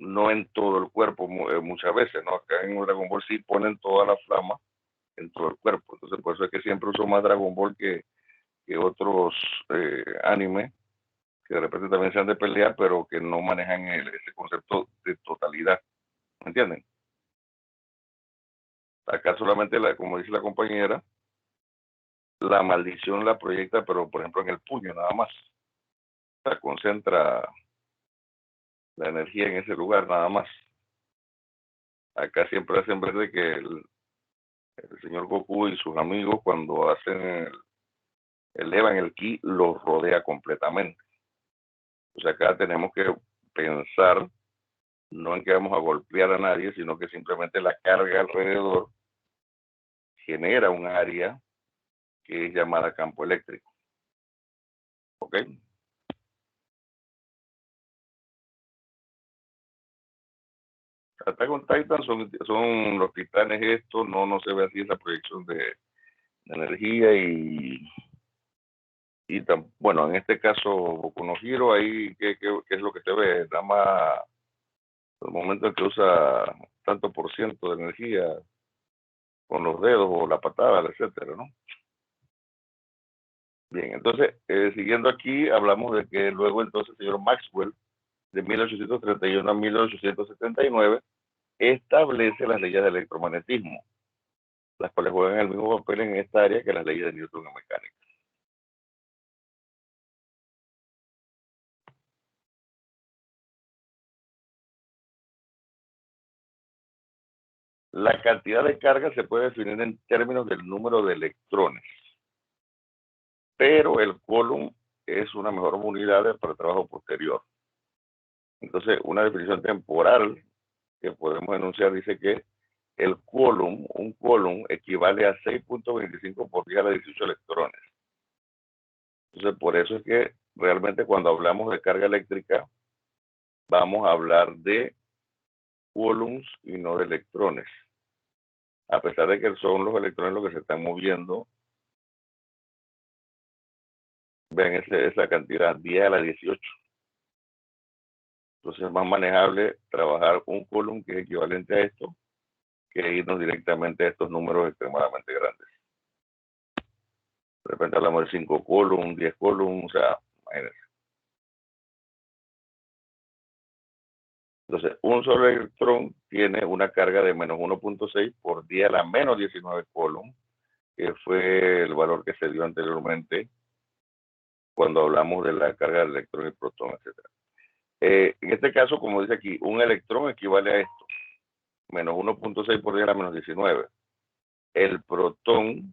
no en todo el cuerpo muchas veces, ¿no? Acá en Dragon Ball sí ponen toda la flama en todo el cuerpo. Entonces, por eso es que siempre uso más Dragon Ball que otros animes que de repente también sean de pelear, pero que no manejan ese concepto de totalidad. ¿Me entienden? Acá solamente, como dice la compañera, la maldición la proyecta, pero por ejemplo en el puño nada más. O sea, concentra la energía en ese lugar nada más. Acá siempre hacen ver de que el señor Goku y sus amigos cuando hacen elevan el ki, los rodea completamente. O sea, acá tenemos que pensar no en que vamos a golpear a nadie, sino que simplemente la carga alrededor genera un área que es llamada campo eléctrico. ¿Ok? Attack on Titan son los titanes estos, no se ve así esa proyección de energía bueno, en este caso Boku no Hero, ahí ¿qué es lo que se ve? Nada más el momento en que usa tanto por ciento de energía con los dedos o la patada, etcétera, ¿no? Bien, entonces, siguiendo aquí, hablamos de que luego entonces el señor Maxwell, de 1831 a 1879, establece las leyes del electromagnetismo, las cuales juegan el mismo papel en esta área que las leyes de Newton en mecánica. La cantidad de carga se puede definir en términos del número de electrones, pero el coulomb es una mejor unidad para el trabajo posterior. Entonces, una definición temporal que podemos enunciar dice que un coulomb equivale a 6.25 por 10 a la 18 electrones. Entonces, por eso es que realmente cuando hablamos de carga eléctrica, vamos a hablar de coulombs y no de electrones. A pesar de que son los electrones los que se están moviendo, ven esa cantidad, 10 a la 18. Entonces es más manejable trabajar un coulomb que es equivalente a esto, que irnos directamente a estos números extremadamente grandes. De repente hablamos de 5 coulombs, 10 coulombs, o sea, imagínense. Entonces, un solo electrón tiene una carga de menos 1.6 por 10 a la menos 19 coulombs, que fue el valor que se dio anteriormente cuando hablamos de la carga del electrón y protón, etc. En este caso, como dice aquí, un electrón equivale a esto, menos 1.6 por 10 a la menos 19. El protón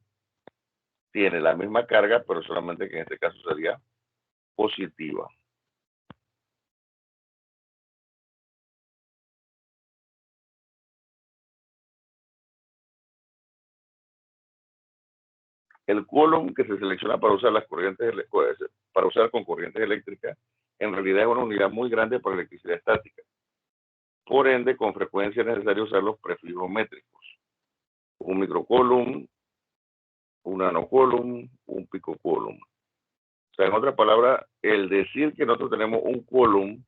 tiene la misma carga, pero solamente que en este caso sería positiva. El coulomb que se selecciona para usar con corrientes eléctricas, en realidad es una unidad muy grande para electricidad estática. Por ende, con frecuencia es necesario usar los prefijos métricos. Un microcoulomb, un nanocoulomb, un picocoulomb. O sea, en otras palabras, el decir que nosotros tenemos un coulomb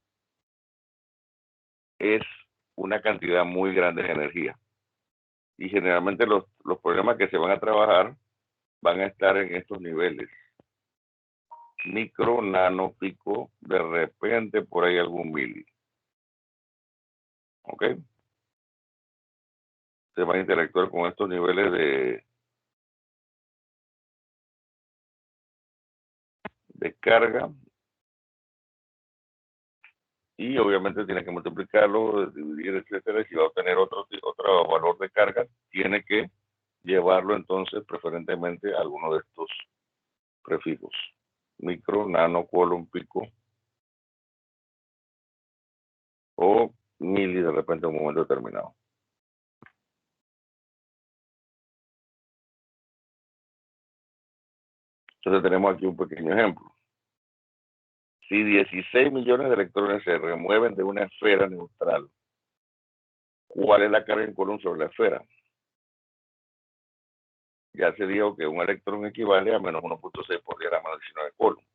es una cantidad muy grande de energía. Y generalmente los problemas que se van a trabajar van a estar en estos niveles. Micro, nano, pico, de repente por ahí algún mili. ¿Ok? Se van a interactuar con estos niveles de carga. Y obviamente tiene que multiplicarlo, dividir, etcétera. Y si va a obtener otro valor de carga, tiene que llevarlo entonces preferentemente a alguno de estos prefijos. Micro, nano, coulomb, pico. O mili de repente en un momento determinado. Entonces tenemos aquí un pequeño ejemplo. Si 16 millones de electrones se remueven de una esfera neutral, ¿cuál es la carga en coulomb sobre la esfera? Ya se dijo que un electrón equivale a menos 1.6 por 10 a la menos 19 coulomb.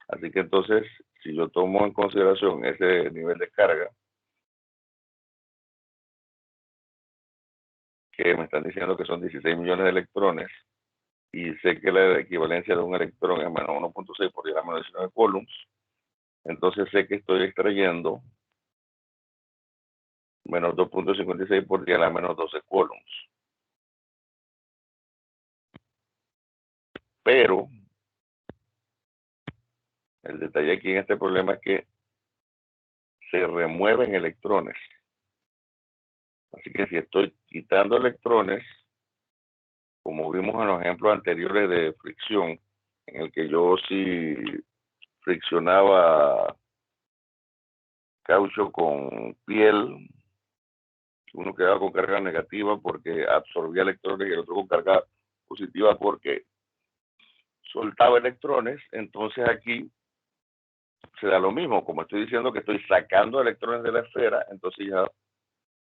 Así que entonces, si yo tomo en consideración ese nivel de carga, que me están diciendo que son 16 millones de electrones, y sé que la equivalencia de un electrón es menos 1.6 por 10 a menos 19 coulombs, entonces sé que estoy extrayendo menos 2.56 por 10 a la menos 12 coulombs. Pero el detalle aquí en este problema es que se remueven electrones. Así que si estoy quitando electrones, como vimos en los ejemplos anteriores de fricción, en el que yo sí friccionaba caucho con piel, uno quedaba con carga negativa porque absorbía electrones y el otro con carga positiva porque soltaba electrones. Entonces aquí se da lo mismo, como estoy diciendo que estoy sacando electrones de la esfera, entonces ya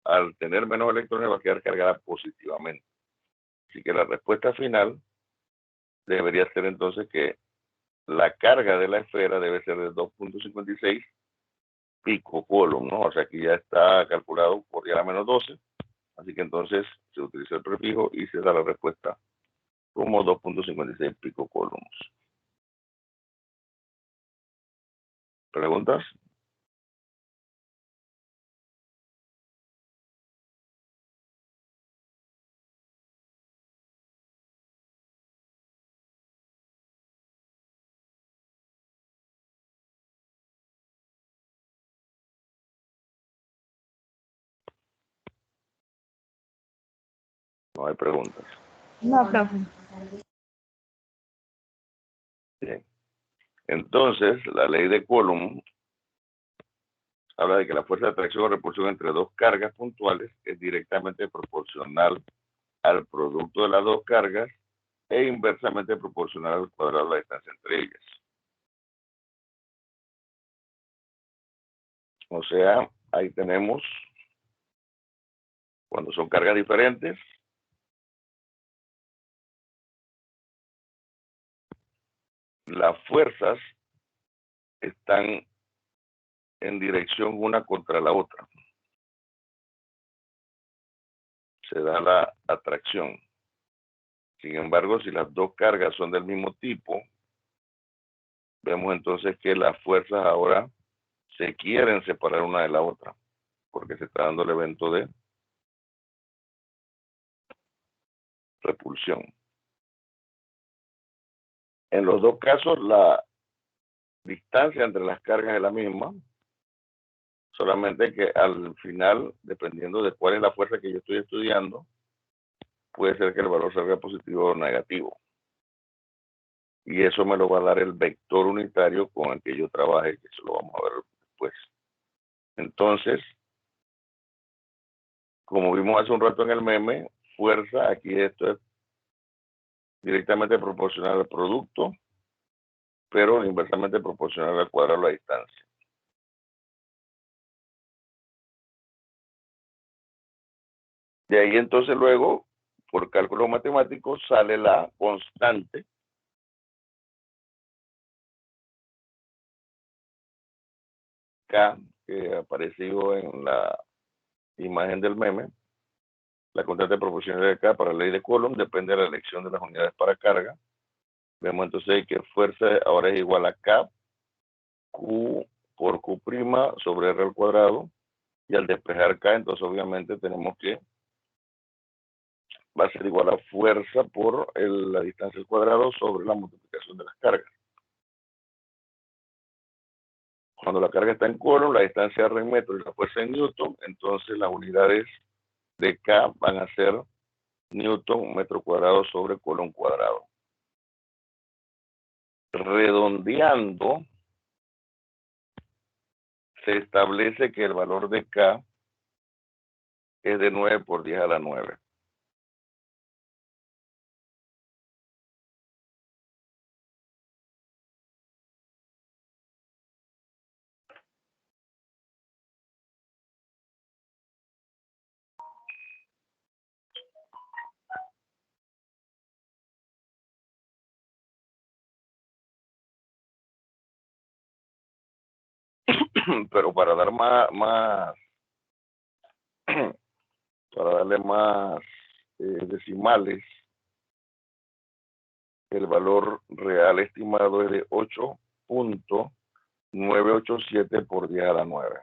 al tener menos electrones va a quedar cargada positivamente. Así que la respuesta final debería ser entonces que la carga de la esfera debe ser de 2.56 pico coulomb, ¿no? O sea, aquí ya está calculado por 10 a la menos 12, así que entonces se utiliza el prefijo y se da la respuesta como 2.56 pico coulombs. ¿Preguntas? No hay preguntas. No, profe. Bien. Entonces, la ley de Coulomb habla de que la fuerza de atracción o repulsión entre dos cargas puntuales es directamente proporcional al producto de las dos cargas e inversamente proporcional al cuadrado de la distancia entre ellas. O sea, ahí tenemos, cuando son cargas diferentes, las fuerzas están en dirección una contra la otra. Se da la atracción. Sin embargo, si las dos cargas son del mismo tipo, vemos entonces que las fuerzas ahora se quieren separar una de la otra, porque se está dando el evento de repulsión. En los dos casos, la distancia entre las cargas es la misma, solamente que al final, dependiendo de cuál es la fuerza que yo estoy estudiando, puede ser que el valor salga positivo o negativo. Y eso me lo va a dar el vector unitario con el que yo trabaje, que eso lo vamos a ver después. Entonces, como vimos hace un rato en el meme, fuerza, aquí esto es directamente proporcional al producto, pero inversamente proporcional al cuadrado de la distancia. De ahí entonces luego, por cálculos matemáticos, sale la constante K, que apareció en la imagen del meme. La constante proporcional de K para la ley de Coulomb depende de la elección de las unidades para carga. Vemos entonces que fuerza ahora es igual a K, Q por Q' sobre R al cuadrado. Y al despejar K, entonces obviamente tenemos que va a ser igual a fuerza por la distancia al cuadrado sobre la multiplicación de las cargas. Cuando la carga está en Coulomb, la distancia R en metros y la fuerza en Newton, entonces las unidades de K van a ser Newton metro cuadrado sobre Coulomb cuadrado. Redondeando, se establece que el valor de K es de 9 por 10 a la 9. pero para dar más para darle más decimales, el valor real estimado es de 8.987 por 10 a la 9.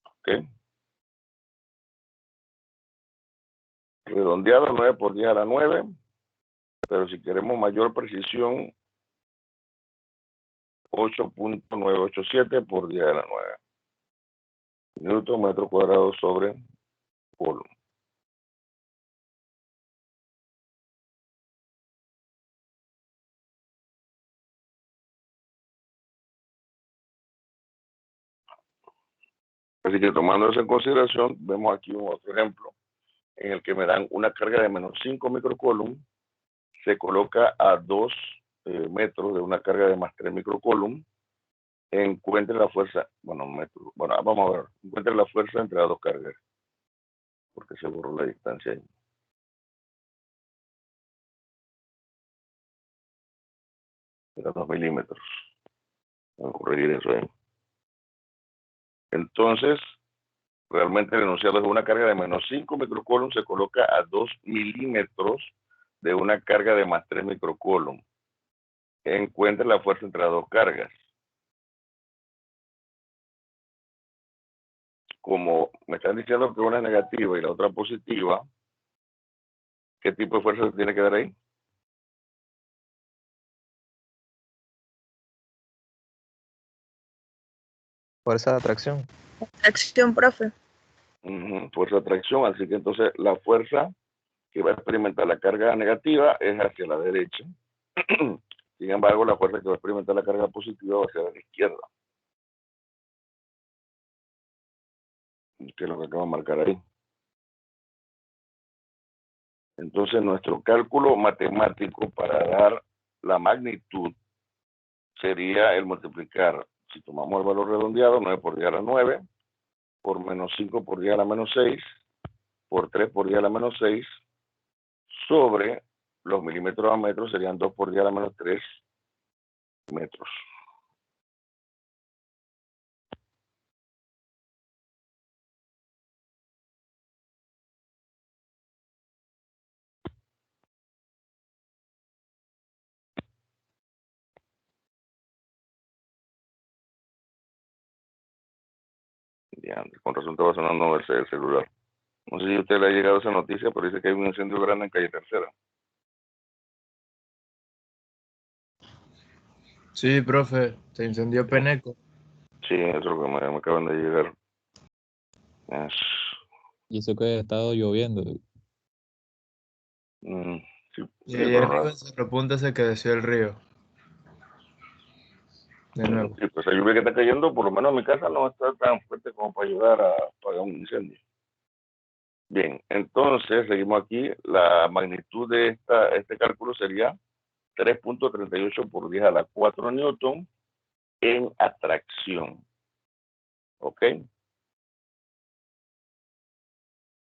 ¿Ok? Redondeado 9 por 10 a la 9, pero si queremos mayor precisión, 8.987 por 10 a la 9. Newton metro cuadrado sobre Coulomb. Así que tomando eso en consideración, vemos aquí un otro ejemplo en el que me dan una carga de menos 5 microcoulomb, se coloca a 2 metros de una carga de más 3 microcoulomb, encuentre la fuerza, bueno, vamos a ver, encuentre la fuerza entre las dos cargas, porque se borró la distancia ahí. Era 2 milímetros. Voy a corregir eso ahí. Entonces, realmente el enunciado es una carga de menos 5 microcoulomb, se coloca a 2 milímetros de una carga de más 3 microcoulomb. Encuentre la fuerza entre las dos cargas. Como me están diciendo que una es negativa y la otra positiva, ¿qué tipo de fuerza se tiene que dar ahí? Fuerza de atracción. Acción, profe. Fuerza de atracción, así que entonces la fuerza que va a experimentar la carga negativa es hacia la derecha. Sin embargo, la fuerza que va a experimentar la carga positiva va hacia la izquierda. Que es lo que acabo de marcar ahí. Entonces, nuestro cálculo matemático para dar la magnitud sería el multiplicar, si tomamos el valor redondeado, 9 por 10 a la 9, por menos 5 por 10 a la menos 6, por 3 por 10 a la menos 6, sobre los milímetros a metros serían 2 por 10 a la menos 3 metros. Ya, con razón estaba sonando el celular. No sé si a usted le ha llegado esa noticia, pero dice que hay un incendio grande en calle Tercera. Sí, profe, se incendió Peneco. Sí, eso es lo que me acaban de llegar. Y eso que ha estado lloviendo. Sí, Y sí, ayer pero arriba en Cerro Punta se creció el río. De nuevo. sí, pues la lluvia que está cayendo, por lo menos en mi casa, no está tan fuerte como para ayudar a apagar un incendio. Bien, entonces seguimos aquí. La magnitud de este cálculo sería 3.38 por 10 a la 4 newton en atracción. ¿Ok?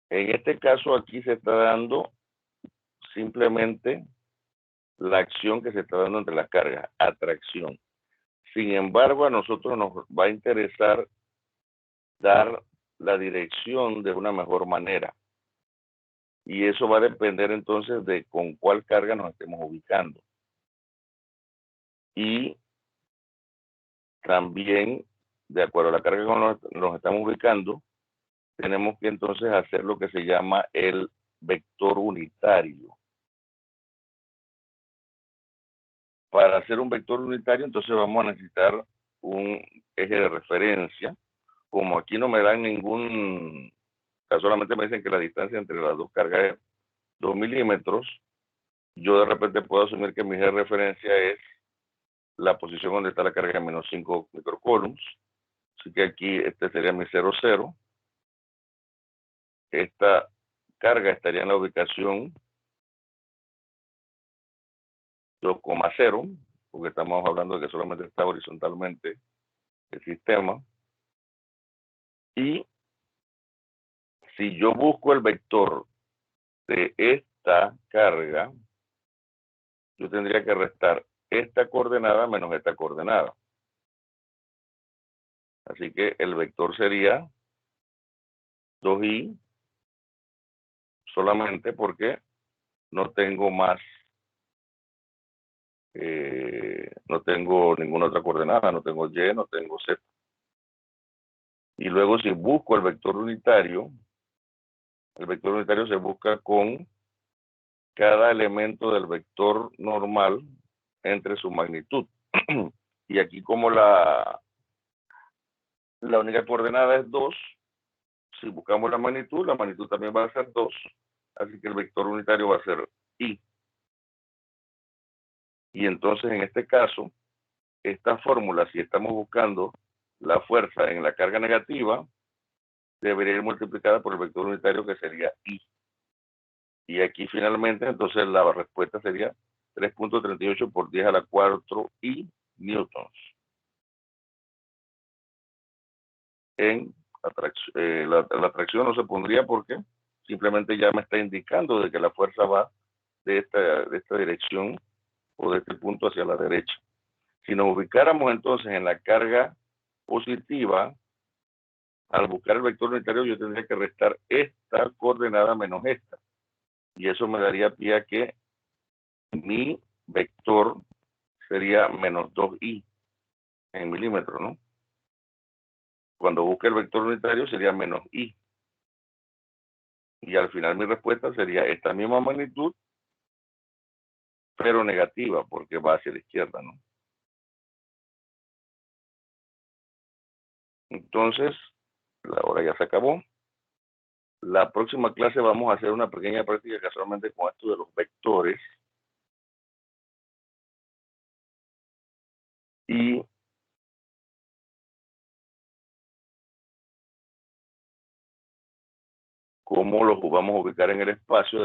En este caso aquí se está dando simplemente la acción que se está dando entre las cargas, atracción. Sin embargo, a nosotros nos va a interesar dar la dirección de una mejor manera. Y eso va a depender entonces de con cuál carga nos estemos ubicando. Y también, de acuerdo a la carga que nos estamos ubicando, tenemos que entonces hacer lo que se llama el vector unitario. Para hacer un vector unitario, entonces vamos a necesitar un eje de referencia. Como aquí no me dan ningún, solamente me dicen que la distancia entre las dos cargas es 2 milímetros, yo de repente puedo asumir que mi eje de referencia es la posición donde está la carga de menos 5 microcoulombs. Así que aquí este sería mi 0, 0. Esta carga estaría en la ubicación 2,0, porque estamos hablando de que solamente está horizontalmente el sistema. Y si yo busco el vector de esta carga, yo tendría que restar esta coordenada menos esta coordenada. Así que el vector sería 2i solamente porque no tengo más, no tengo ninguna otra coordenada, no tengo y, no tengo z. Y luego si busco el vector unitario se busca con cada elemento del vector normal entre su magnitud. Y aquí como la única coordenada es 2, si buscamos la magnitud también va a ser 2. Así que el vector unitario va a ser i. Y entonces en este caso, esta fórmula, si estamos buscando la fuerza en la carga negativa, debería ir multiplicada por el vector unitario que sería i. Y aquí finalmente, entonces la respuesta sería 3.38 por 10 a la 4 i newtons. En la atracción no se pondría porque simplemente ya me está indicando de que la fuerza va de esta dirección o de este punto hacia la derecha. Si nos ubicáramos entonces en la carga positiva, al buscar el vector unitario yo tendría que restar esta coordenada menos esta. Y eso me daría pie a que mi vector sería menos 2i en milímetros, ¿no? Cuando busque el vector unitario sería menos i. Y al final mi respuesta sería esta misma magnitud, pero negativa, porque va hacia la izquierda, ¿no? Entonces, la hora ya se acabó. La próxima clase vamos a hacer una pequeña práctica casualmente con esto de los vectores. Y cómo los vamos a ubicar en el espacio